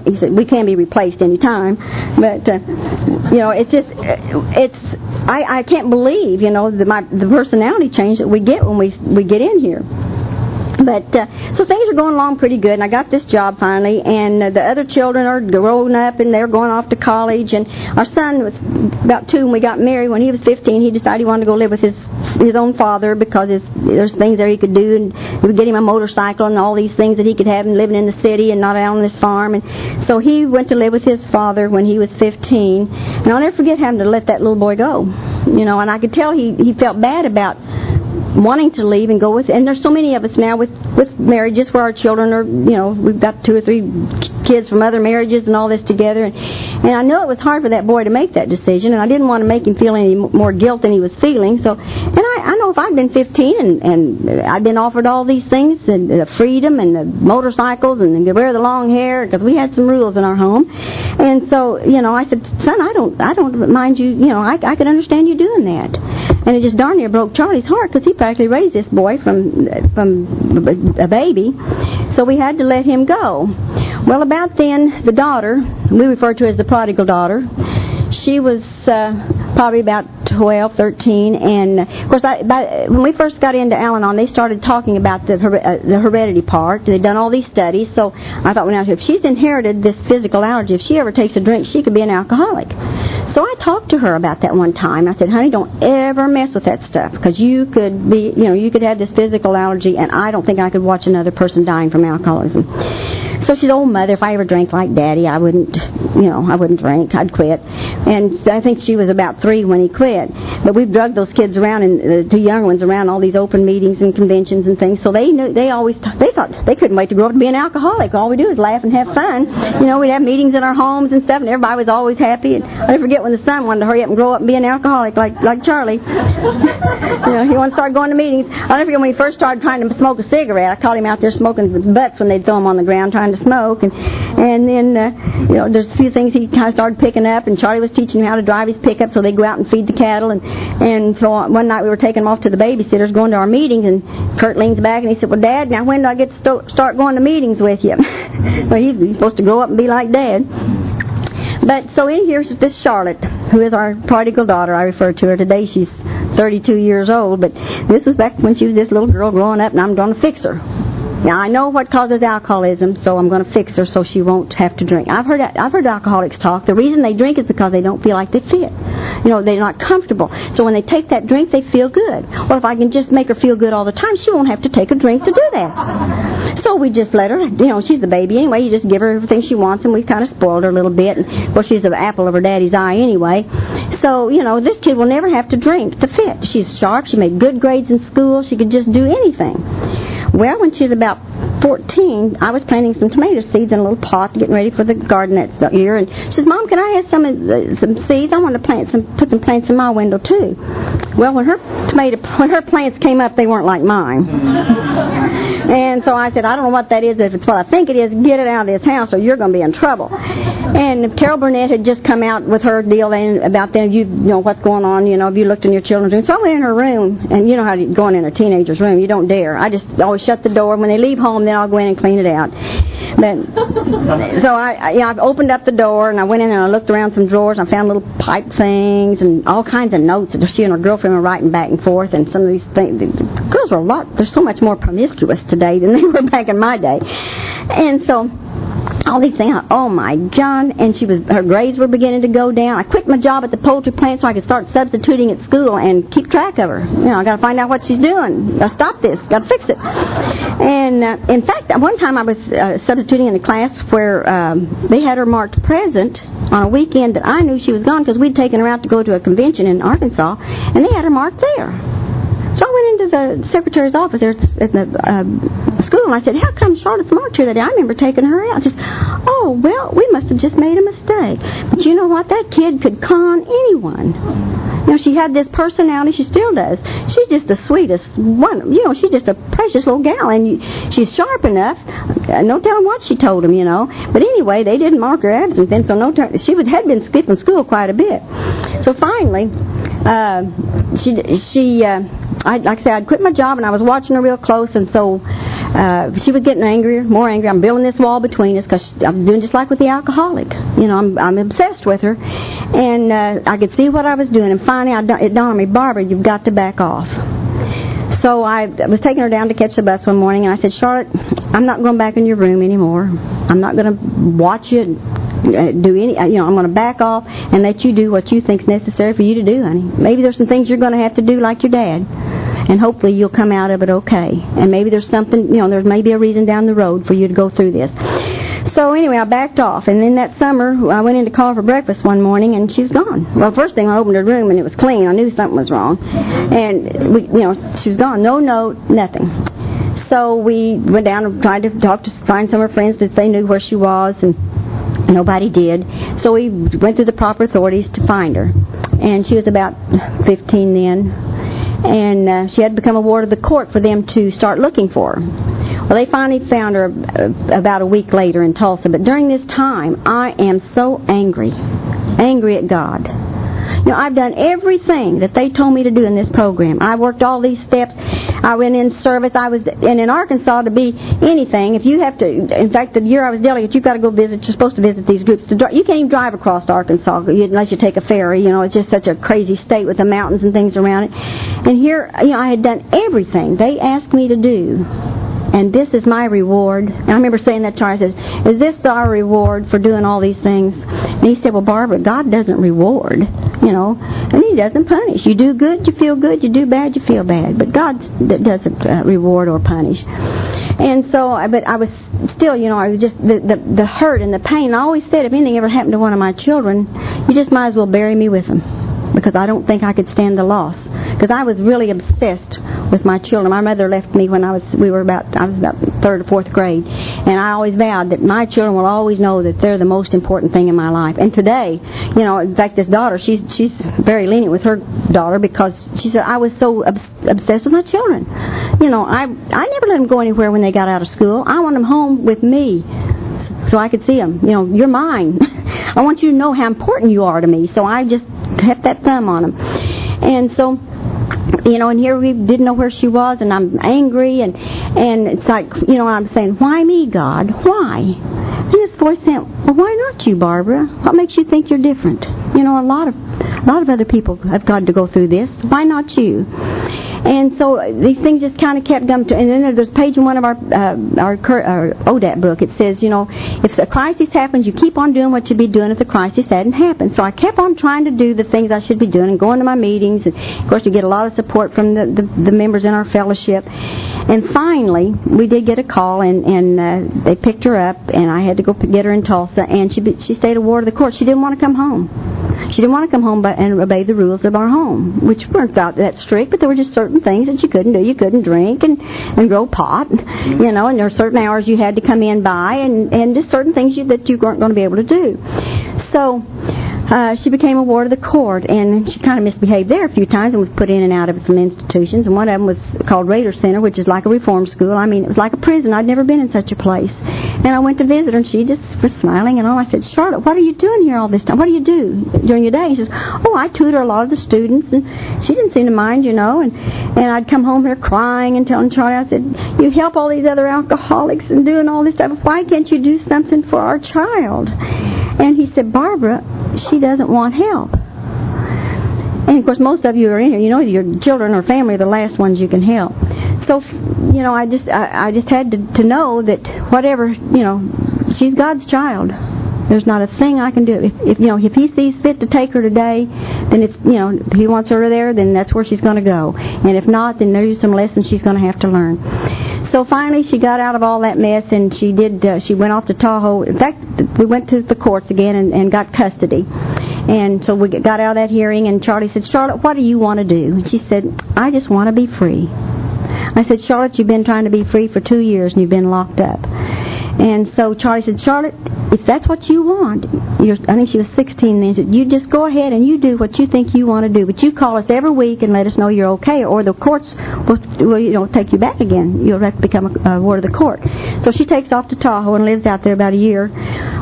He said, we can be replaced any time. But, it's just, I can't believe, the personality change that we get when we get in here. But, so things are going along pretty good, and I got this job finally, and the other children are growing up, and they're going off to college, and our son was about 2 when we got married. When he was 15, he decided he wanted to go live with his own father, because there's things there he could do, and we would get him a motorcycle and all these things that he could have, and living in the city and not out on this farm. And so he went to live with his father when he was 15, and I'll never forget having to let that little boy go. And I could tell he felt bad about wanting to leave and go with, and there's so many of us now with marriages where our children are, we've got 2 or 3 kids from other marriages and all this together, and I know it was hard for that boy to make that decision, and I didn't want to make him feel any more guilt than he was feeling. So, and I know if I'd been 15 and I'd been offered all these things, and the freedom and the motorcycles and the wear the long hair, because we had some rules in our home, and so I said, son, I don't mind you, I could understand you doing that. And it just darn near broke Charlie's heart, because he practically raised this boy from a baby, so we had to let him go. Well, about then, the daughter, we refer to as the prodigal daughter, she was probably about 12, 13, and of course, when we first got into Al-Anon, they started talking about the heredity part. They'd done all these studies, so I thought, well, now, if she's inherited this physical allergy, if she ever takes a drink, she could be an alcoholic. So I talked to her about that one time. I said, honey, don't ever mess with that stuff, because you could be, you could have this physical allergy, and I don't think I could watch another person dying from alcoholism. So she said, oh, Mother, if I ever drank like Daddy, I wouldn't drink. I'd quit. And I think she was about 3 when he quit. But we've drugged those kids around, and the 2 younger ones around all these open meetings and conventions and things. So they knew, they thought they couldn't wait to grow up to be an alcoholic. All we do is laugh and have fun. We'd have meetings in our homes and stuff, and everybody was always happy. And I never forget when the son wanted to hurry up and grow up and be an alcoholic like Charlie. He wanted to start going to meetings. I never forget when he first started trying to smoke a cigarette. I caught him out there smoking butts when they'd throw him on the ground trying to smoke, and And then, there's a few things he kind of started picking up, and Charlie was teaching him how to drive his pickup so they go out and feed the cattle. And so one night we were taking him off to the babysitters, going to our meetings, and Kurt leans back and he said, well, Dad, now when do I get to start going to meetings with you? Well, he's supposed to grow up and be like Dad. But so in here is this Charlotte, who is our prodigal daughter. I refer to her today. She's 32 years old, but this was back when she was this little girl growing up, and I'm going to fix her. Now, I know what causes alcoholism, so I'm going to fix her so she won't have to drink. I've heard alcoholics talk. The reason they drink is because they don't feel like they fit. They're not comfortable. So when they take that drink, they feel good. Well, if I can just make her feel good all the time, she won't have to take a drink to do that. So we just let her, she's the baby anyway. You just give her everything she wants, and we've kind of spoiled her a little bit. And, well, she's the apple of her daddy's eye anyway. So, this kid will never have to drink to fit. She's sharp. She made good grades in school. She could just do anything. Well, when she was about 14, I was planting some tomato seeds in a little pot, getting ready for the garden that year, and she says, Mom, can I have some seeds? I want to put some plants in my window too. Well, when her plants came up, they weren't like mine. And so I said, I don't know what that is. If it's what I think it is, get it out of this house or you're going to be in trouble. And Carol Burnett had just come out with her deal about then, what's going on, have you looked in your children's room? So I went in her room, and you know how you go in a teenager's room, you don't dare. I just always shut the door. When they leave home, then I'll go in and clean it out. But so I opened up the door, and I went in and I looked around some drawers, and I found little pipe things and all kinds of notes that she and her girlfriend were writing back and forth, and some of these things. The girls were they're so much more promiscuous today than they were back in my day. And so all these things, oh my God, and her grades were beginning to go down. I quit my job at the poultry plant so I could start substituting at school and keep track of her. I got to find out what she's doing. Got to stop this. Got to fix it. And in fact, one time I was substituting in a class where they had her marked present on a weekend that I knew she was gone because we'd taken her out to go to a convention in Arkansas, and they had her marked there. So I went into the secretary's office there at the school, and I said, how come Charlotte's marked here that day? I remember taking her out. She said, oh, well, we must have just made a mistake. But you know what? That kid could con anyone. She had this personality. She still does. She's just the sweetest one. She's just a precious little gal, and she's sharp enough. No telling what she told them, But anyway, they didn't mark her absence then, so she had been skipping school quite a bit. So finally, like I said, I'd quit my job, and I was watching her real close, and so she was getting more angry. I'm building this wall between us because I'm doing just like with the alcoholic. I'm obsessed with her, and I could see what I was doing, and finally it dawned on me, Barbara, you've got to back off. So I was taking her down to catch the bus one morning, and I said, Charlotte, I'm not going back in your room anymore. I'm not going to watch you do any, I'm going to back off and let you do what you think's necessary for you to do, honey. Maybe there's some things you're going to have to do like your dad, and hopefully you'll come out of it okay. And maybe there's something, there's maybe a reason down the road for you to go through this. So anyway, I backed off, and then that summer, I went in to call her for breakfast one morning, and she was gone. Well, first thing, I opened her room, and it was clean. I knew something was wrong. And she was gone. No note, nothing. So we went down and tried to find some of her friends that they knew where she was, and nobody did. So we went through the proper authorities to find her. And she was about 15 then. And she had become a ward of the court for them to start looking for her. Well, they finally found her about a week later in Tulsa. But during this time, I am so angry at God. I've done everything that they told me to do in this program. I worked all these steps. I went in service. I was in Arkansas to be anything. If you have to, in fact, the year I was delegate, you've got to go visit. You're supposed to visit these groups. You can't even drive across Arkansas unless you take a ferry. It's just such a crazy state with the mountains and things around it. And here, I had done everything they asked me to do. And this is my reward. And I remember saying that to her. I said, is this our reward for doing all these things? And he said, well, Barbara, God doesn't reward, and He doesn't punish. You do good, you feel good. You do bad, you feel bad. But God doesn't reward or punish. And so, but I was still, I was just, the hurt and the pain. I always said, if anything ever happened to one of my children, you just might as well bury me with them. Because I don't think I could stand the loss. Because I was really obsessed with my children. My mother left me when I was about third or fourth grade, and I always vowed that my children will always know that they're the most important thing in my life. And today, in fact, this daughter, she's very lenient with her daughter because she said I was so obsessed with my children. I never let them go anywhere when they got out of school. I want them home with me. so I could see them. You know, you're mine. I want you to know how important you are to me. So I just kept that thumb on them. And so, you know, and here we didn't know where she was, and I'm angry, and it's like, you know, I'm saying, why me, God? Why? And this voice saying, well, why not you, Barbara? What makes you think you're different? You know, a lot of other people have got to go through this. Why not you? And so these things just kind of kept coming to. And then there's a page in one of our ODAT book. It says, you know, if a crisis happens, you keep on doing what you'd be doing if the crisis hadn't happened. So I kept on trying to do the things I should be doing and going to my meetings. And of course, you get a lot of support from the members in our fellowship. And finally, we did get a call, and they picked her up, and I had to go get her in Tulsa. And she stayed a ward of the court. She didn't want to come home. She didn't want to come home and obey the rules of our home, which weren't that strict, but there were just certain things that you couldn't do. You couldn't drink and grow pot, you know, and there were certain hours you had to come in by, and just certain things that you weren't going to be able to do. So she became a ward of the court, and she kind of misbehaved there a few times and was put in and out of some institutions, and one of them was called Raider Center, which is like a reform school. I mean, it was like a prison. I'd never been in such a place. And I went to visit her, and she just was smiling and all. I said, Charlotte, what are you doing here all this time? What do you do during your day? She says, oh, I tutor a lot of the students, and she didn't seem to mind, you know, and I'd come home here crying and telling Charlie, I said, you help all these other alcoholics and doing all this stuff. Why can't you do something for our child? And he said, Barbara, she doesn't want help. And of course, most of you are in here. You know, your children or family are the last ones you can help. So, you know, I just had to know that whatever, you know, she's God's child. There's not a thing I can do. If you know, if He sees fit to take her today, then it's, you know, He wants her there, then that's where she's going to go. And if not, then there's some lessons she's going to have to learn. So finally, she got out of all that mess, and she went off to Tahoe. In fact, we went to the courts again and got custody. And so we got out of that hearing, and Charlie said, Charlotte, what do you want to do? And she said, I just want to be free. I said, Charlotte, you've been trying to be free for 2 years, and you've been locked up. And so Charlie said, Charlotte, if that's what you want, I think she was 16 then, said, you just go ahead and you do what you think you want to do. But you call us every week and let us know you're okay, or the courts will you know, take you back again. You'll have to become a ward of the court. So she takes off to Tahoe and lives out there about a year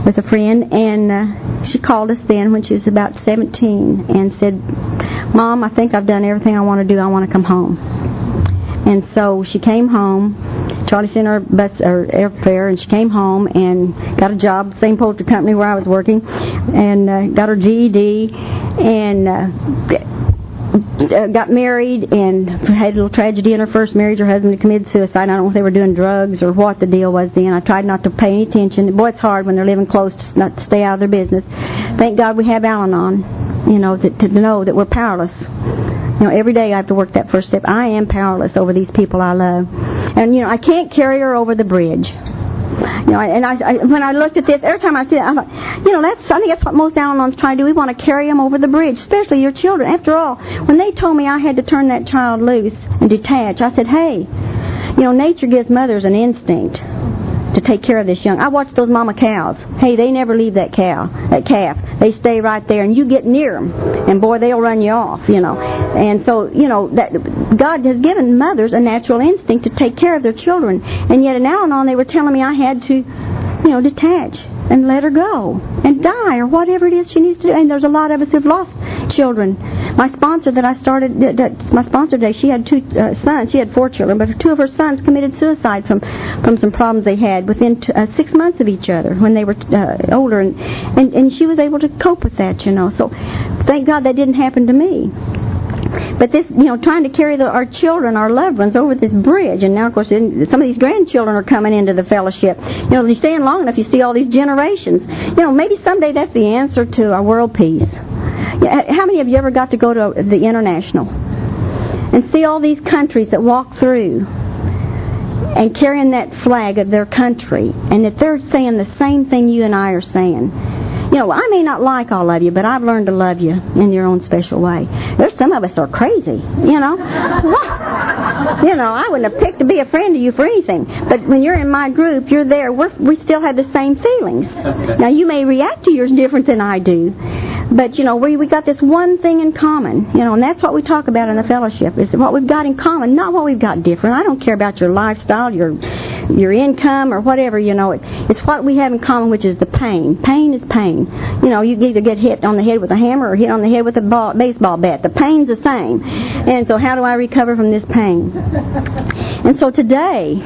with a friend. And she called us then when she was about 17 and said, Mom, I think I've done everything I want to do. I want to come home. And so she came home. Charlie sent her bus or airfare, and she came home and got a job, same poultry company where I was working, and got her GED, and got married, and had a little tragedy in her first marriage. Her husband had committed suicide. I don't know if they were doing drugs or what the deal was then. I tried not to pay any attention. Boy, it's hard when they're living close not to stay out of their business. Thank God we have Al-Anon, you know, to know that we're powerless. You know, every day I have to work that first step. I am powerless over these people I love. And, you know, I can't carry her over the bridge. You know, and I when I looked at this, every time I see it, I thought, you know, I think that's what most Al-Anons try to do. We want to carry them over the bridge, especially your children. After all, when they told me I had to turn that child loose and detach, I said, hey, you know, nature gives mothers an instinct to take care of this young. I watched those mama cows. Hey, they never leave that calf. They stay right there, and you get near them, and boy, they'll run you off, you know. And so, you know, that God has given mothers a natural instinct to take care of their children. And yet in Al-Anon, they were telling me I had to, you know, detach and let her go and die or whatever it is she needs to do. And there's a lot of us who've lost children. My sponsor that I started, my sponsor today, she had two sons. She had 4 children, but 2 of her sons committed suicide from some problems they had within 6 months of each other when they were older, and she was able to cope with that, you know. So thank God that didn't happen to me. But this, you know, trying to carry our children, our loved ones, over this bridge, and now, of course, some of these grandchildren are coming into the fellowship. You know, if you stay in long enough, you see all these generations. You know, maybe someday that's the answer to our world peace. How many of you ever got to go to the International and see all these countries that walk through and carrying that flag of their country, and that they're saying the same thing you and I are saying? You know, I may not like all of you, but I've learned to love you in your own special way. There's some of us are crazy, you know. You know, I wouldn't have picked to be a friend to you for anything. But when you're in my group, you're there. We still have the same feelings. Now, you may react to yours different than I do. But, you know, we got this one thing in common, you know, and that's what we talk about in the fellowship, is what we've got in common, not what we've got different. I don't care about your lifestyle, your your income or whatever, it's what we have in common, which is the pain. Pain is pain. You either get hit on the head with a hammer or hit on the head with a baseball bat. The pain's the same. And so how do I recover from this pain? And so today,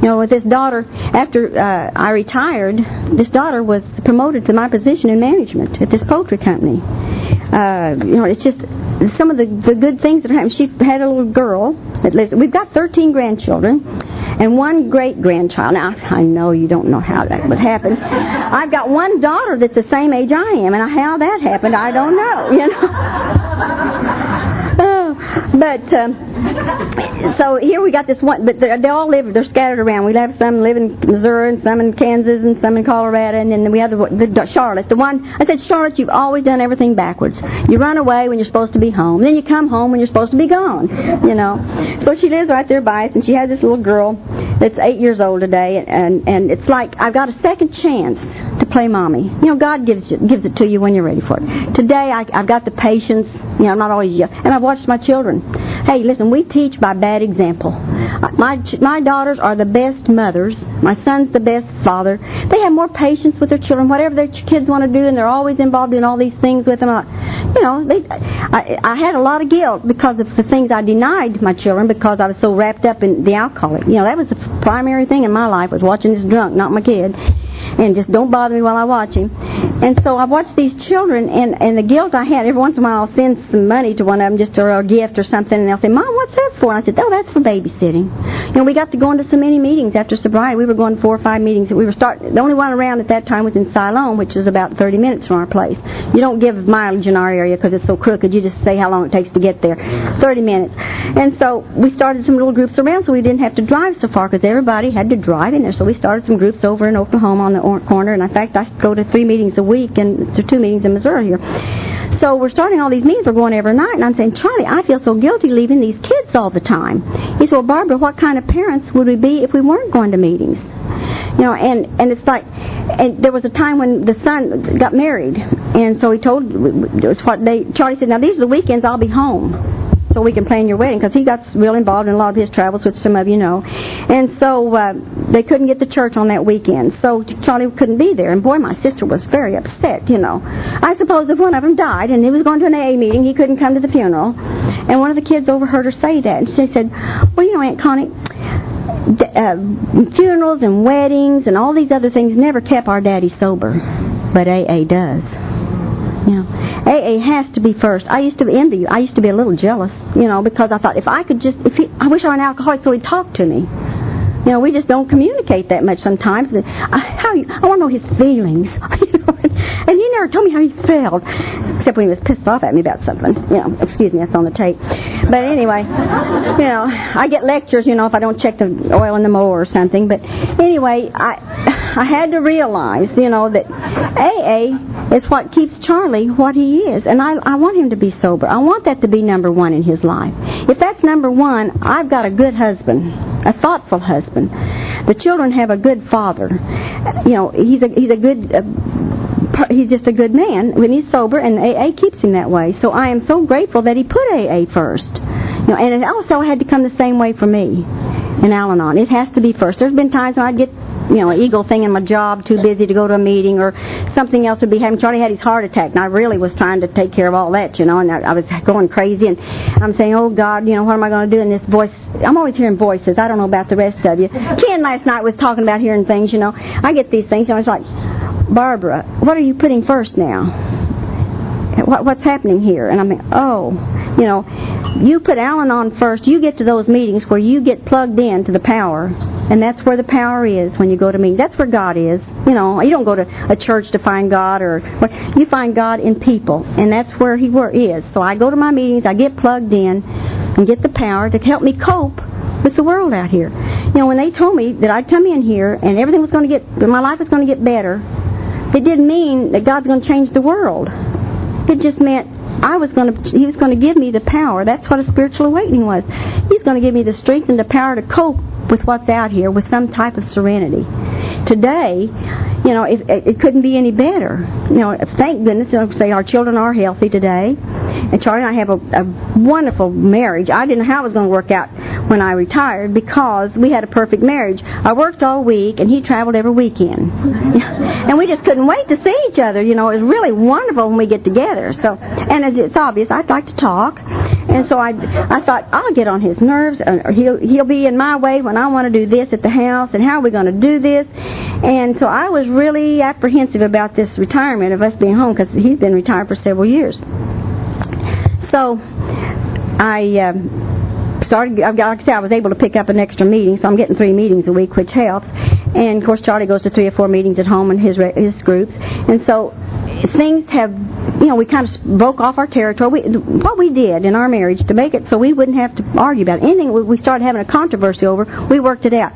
with this daughter, after I retired, this daughter was promoted to my position in management at this poultry company. It's just some of the good things that happened. She had a little girl that lives. We've got 13 grandchildren and one great-grandchild. Now, I know you don't know how that would happen. I've got one daughter that's the same age I am, and how that happened, I don't know, so here we got this one, but they all live, they're scattered around. We have some live in Missouri, and some in Kansas, and some in Colorado, and then we have the Charlotte. The one, I said, Charlotte, you've always done everything backwards. You run away when you're supposed to be home, then you come home when you're supposed to be gone, So she lives right there by us, and she has this little girl that's 8 years old today, and it's like I've got a second chance to play mommy. God gives it to you when you're ready for it. Today, I've got the patience. I'm not always young, and I've watched my children. Hey, listen, we teach by bad example. My daughters are the best mothers. My son's the best father. They have more patience with their children, whatever their kids want to do, and they're always involved in all these things with them. I had a lot of guilt because of the things I denied my children because I was so wrapped up in the alcoholic. That was the primary thing in my life, was watching this drunk, not my kid. And just don't bother me while I watch him. And so I watched these children, and the guilt I had, every once in a while I'll send some money to one of them, just for a gift or something, and they'll say, Mom, what's that for? And I said, oh, that's for babysitting. We got to go into so many meetings after sobriety. We were going to 4 or 5 meetings. We were the only one around at that time was in Siloam, which is about 30 minutes from our place. You don't give mileage in our area because it's so crooked. You just say how long it takes to get there. 30 minutes. And so we started some little groups around so we didn't have to drive so far because everybody had to drive in there. So we started some groups over in Oklahoma on the corner, and in fact I go to 3 meetings a week and to 2 meetings in Missouri here. So we're starting all these meetings. We're going every night, and I'm saying, Charlie, I feel so guilty leaving these kids all the time. He said, well, Barbara, what kind of parents would we be if we weren't going to meetings? And it's like, and there was a time when the son got married, and so he told, Charlie said, now these are the weekends I'll be home, so we can plan your wedding, because he got real involved in a lot of his travels, which some of you know. And so they couldn't get to church on that weekend, so Charlie couldn't be there. And boy, my sister was very upset, I suppose if one of them died and he was going to an AA meeting, he couldn't come to the funeral. And one of the kids overheard her say that, and she said, well, Aunt Connie, funerals and weddings and all these other things never kept our daddy sober, but AA does. AA has to be first. I used to envy you. I used to be a little jealous, because I thought I wish I were an alcoholic so he'd talk to me. We just don't communicate that much sometimes. I want to know his feelings. And he never told me how he felt, except when he was pissed off at me about something. Excuse me, that's on the tape. But anyway, I get lectures, if I don't check the oil in the mower or something. But anyway, I had to realize, that AA is what keeps Charlie what he is. And I want him to be sober. I want that to be number one in his life. If that's number one, I've got a good husband, a thoughtful husband. The children have a good father. He's just a good man when he's sober, and AA keeps him that way. So I am so grateful that he put AA first. And it also had to come the same way for me in Al-Anon. It has to be first. There's been times when I'd get an ego thing in my job, too busy to go to a meeting, or something else would be happening. Charlie had his heart attack, and I really was trying to take care of all that, and I was going crazy, and I'm saying, oh, God, what am I going to do? And this voice, I'm always hearing voices. I don't know about the rest of you. Ken last night was talking about hearing things, I get these things, and I was like, Barbara, what are you putting first now? What's happening here? And I'm like, you put Al-Anon first. You get to those meetings where you get plugged in to the power, and that's where the power is when you go to meetings. That's where God is. You don't go to a church to find God, you find God in people, and that's where He is. So I go to my meetings, I get plugged in, and get the power to help me cope with the world out here. When they told me that I'd come in here and everything was going to my life was going to get better, it didn't mean that God's going to change the world. It just meant He was going to give me the power. That's what a spiritual awakening was. He's going to give me the strength and the power to cope with what's out here with some type of serenity. Today, it couldn't be any better. Thank goodness, say our children are healthy today. And Charlie and I have a wonderful marriage. I didn't know how it was going to work out when I retired because we had a perfect marriage. I worked all week, and he traveled every weekend. And we just couldn't wait to see each other. It was really wonderful when we get together. So, and it's obvious, I'd like to talk. And so I thought, I'll get on his nerves, or he'll be in my way when I want to do this at the house, and how are we going to do this? And so I was really apprehensive about this retirement of us being home, because he's been retired for several years. So I started, like I said, I was able to pick up an extra meeting, so I'm getting 3 meetings a week, which helps. And, of course, Charlie goes to 3 or 4 meetings at home in his groups. And so things have, we kind of broke off our territory. What we did in our marriage to make it so we wouldn't have to argue about anything we started having a controversy over, we worked it out.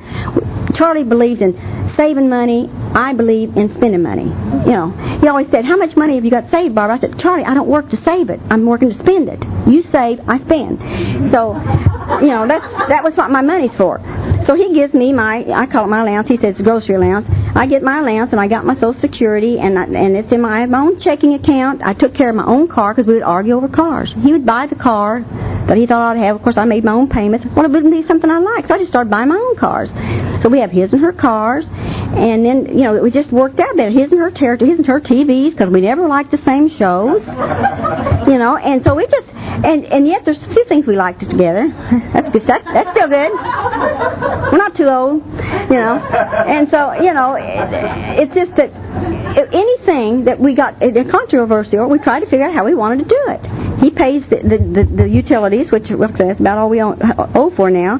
Charlie believes in saving money. I believe in spending money. He always said, how much money have you got saved, Barbara? I said, Charlie, I don't work to save it. I'm working to spend it. You save, I spend. So, that was what my money's for. So he gives me I call it my allowance. He says it's grocery allowance. I get my allowance, and I got my Social Security, and it's in my own checking account. I took care of my own car because we would argue over cars. He would buy the car that he thought I'd have. Of course, I made my own payments. Well, it wouldn't be something I liked, so I just started buying my own cars. So we have his and her cars, and then, we just worked out that his and her territory, his and her TVs, because we never liked the same shows, and so we just, and yet there's a few things we liked together. That's good. That's still good. We're not too old, and so, it's just that anything that we got controversial, we tried to figure out how we wanted to do it. He pays the utilities, which that's about all we owe for now,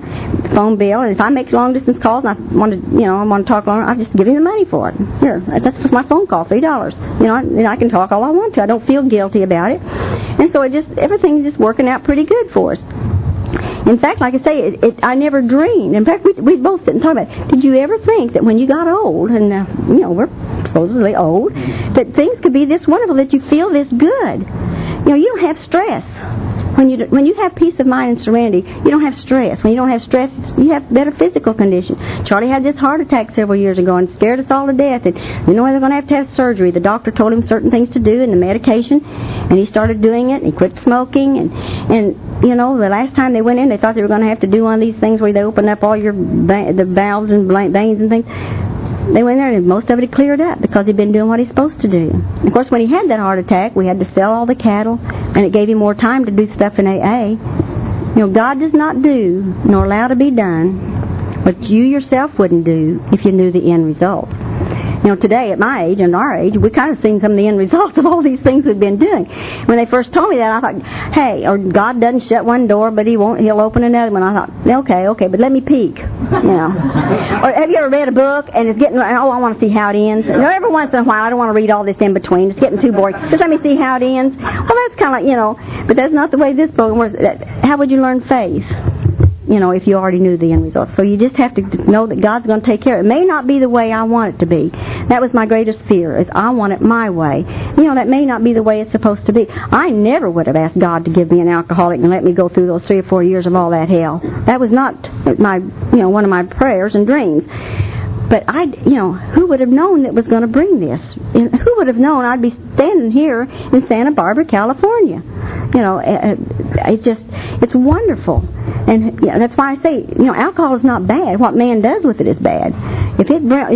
phone bill. And if I make long distance calls and I want to talk long, I just give him the money for it. Here, that's for my phone call, $3. I can talk all I want to. I don't feel guilty about it. And so everything's just working out pretty good for us. In fact, like I say, I never dreamed. In fact, we both didn't talk about it. Did you ever think that when you got old, and we're supposedly old, that things could be this wonderful, that you feel this good? You don't have stress. When you have peace of mind and serenity, you don't have stress. When you don't have stress, you have better physical condition. Charlie had this heart attack several years ago and scared us all to death. And they're going to have surgery. The doctor told him certain things to do and the medication, and he started doing it. And he quit smoking. And the last time they went in, they thought they were going to have to do one of these things where they open up all the valves and veins and things. They went there and most of it cleared up because he'd been doing what he's supposed to do. And of course, when he had that heart attack, we had to sell all the cattle, and it gave him more time to do stuff in AA. God does not do nor allow to be done what you yourself wouldn't do if you knew the end result. Today, at my age and our age, we kind of seen some of the end results of all these things we've been doing. When they first told me that, I thought, hey, or God doesn't shut one door, but He'll open another one. I thought, okay, but let me peek, Or have you ever read a book and it's getting, I want to see how it ends? Every once in a while, I don't want to read all this in between. It's getting too boring. Just let me see how it ends. Well, that's kind of like, but that's not the way this book works. How would you learn faith? If you already knew the end result. So you just have to know that God's going to take care of it. It may not be the way I want it to be. That was my greatest fear, is I want it my way. That may not be the way it's supposed to be. I never would have asked God to give me an alcoholic and let me go through those 3 or 4 years of all that hell. That was not one of my prayers and dreams. But who would have known it was going to bring this? Who would have known I'd be standing here in Santa Barbara, California? It's wonderful. And that's why I say, alcohol is not bad. What man does with it is bad. If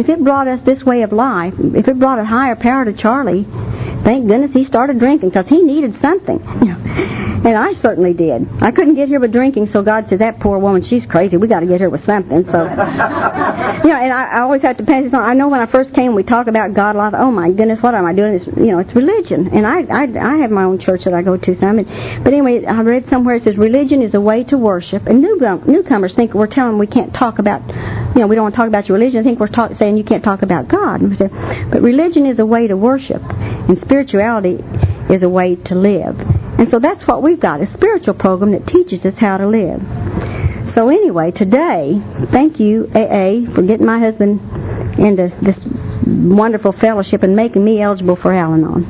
it brought us this way of life, if it brought a higher power to Charlie, thank goodness he started drinking, because he needed something. And I certainly did. I couldn't get here with drinking, so God said, that poor woman, she's crazy. We got to get her with something. So, and I always have to pass this on. I know when I first came, we talk about God a lot. Oh my goodness, what am I doing? It's religion. And I have my own church that I go to some. But anyway, I read somewhere it says religion is a way to worship. And newcomers think we're telling them we can't talk about, we don't want to talk about your religion. I think we're saying you can't talk about God. And we say, but religion is a way to worship, and spirituality is a way to live. And so that's what we've got, a spiritual program that teaches us how to live. So anyway, today, thank you, AA, for getting my husband into this wonderful fellowship and making me eligible for Al-Anon.